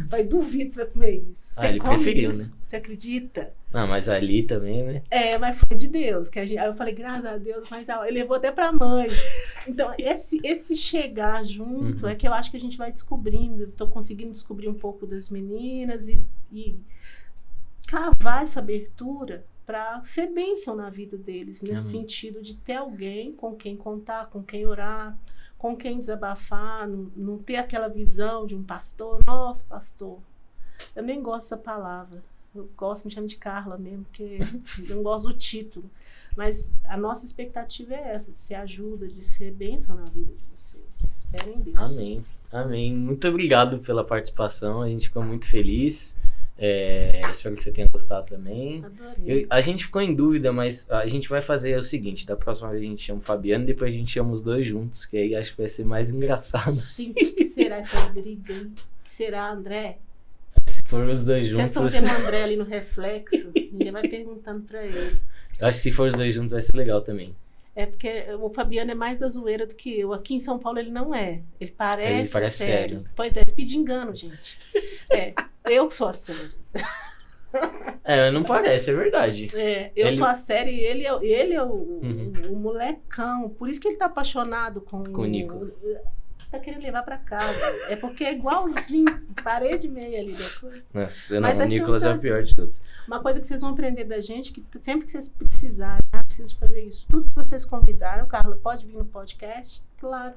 Falei, duvido que você vai comer isso. Você
ele
come
preferiu,
isso?
né?
Você acredita?
Não, mas ali também, né?
Mas foi de Deus. Aí eu falei, graças a Deus, mas ele levou até pra mãe. Então, esse chegar junto é que eu acho que a gente vai descobrindo. Estou conseguindo descobrir um pouco das meninas e cavar essa abertura para ser bênção na vida deles, nesse sentido de ter alguém com quem contar, com quem orar, com quem desabafar, não ter aquela visão de um pastor. Nossa, pastor, eu nem gosto dessa palavra. Eu gosto, me chamo de Carla mesmo, porque eu não gosto do título. Mas a nossa expectativa é essa, de ser ajuda, de ser bênção na vida de vocês. Esperem em Deus.
Amém. Amém. Muito obrigado pela participação. A gente ficou muito feliz. Espero que você tenha gostado também.
Adorei.
A gente ficou em dúvida, mas a gente vai fazer o seguinte: da próxima vez a gente chama o Fabiano, depois a gente chama os dois juntos, que aí acho que vai ser mais engraçado.
Gente, o que será essa briga, hein? O que será, André?
Se for os dois
Vocês
juntos.
estão vendo o André ali no reflexo? A gente vai perguntando pra ele.
Eu acho que se for os dois juntos vai ser legal também.
É porque o Fabiano é mais da zoeira do que eu. Aqui em São Paulo ele não é. Ele parece sério. Pois é, se engano, gente. Eu sou a séria.
Não parece, é verdade.
Eu sou a séria e ele é o molecão. Por isso que ele tá apaixonado com
o Nicolas.
Tá querendo levar pra casa. É porque é igualzinho. Parede meia ali da coisa.
Nossa,
Mas
não, o
vai ser
Nicolas é o
prazer.
pior de todos.
Uma coisa que vocês vão aprender da gente, que sempre que vocês precisarem, preciso fazer isso. Tudo que vocês convidaram, Carla, pode vir no podcast? Claro.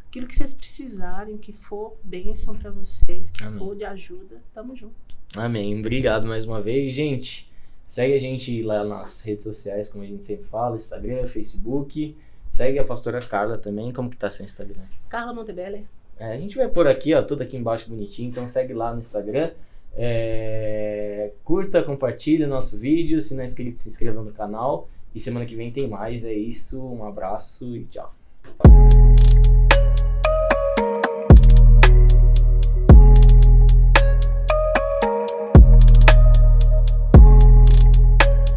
Aquilo que vocês precisarem, que for bênção pra vocês, que for de ajuda, tamo junto.
Amém. Obrigado mais uma vez. Gente, segue a gente lá nas redes sociais, como a gente sempre fala, Instagram, Facebook. Segue a pastora Carla também. Como que tá seu Instagram?
Carla Montebelli.
A gente vai pôr aqui, ó, tudo aqui embaixo bonitinho. Então segue lá no Instagram. Curta, compartilha o nosso vídeo. Se não é inscrito, se inscreva no canal. E semana que vem tem mais. É isso. Um abraço e tchau.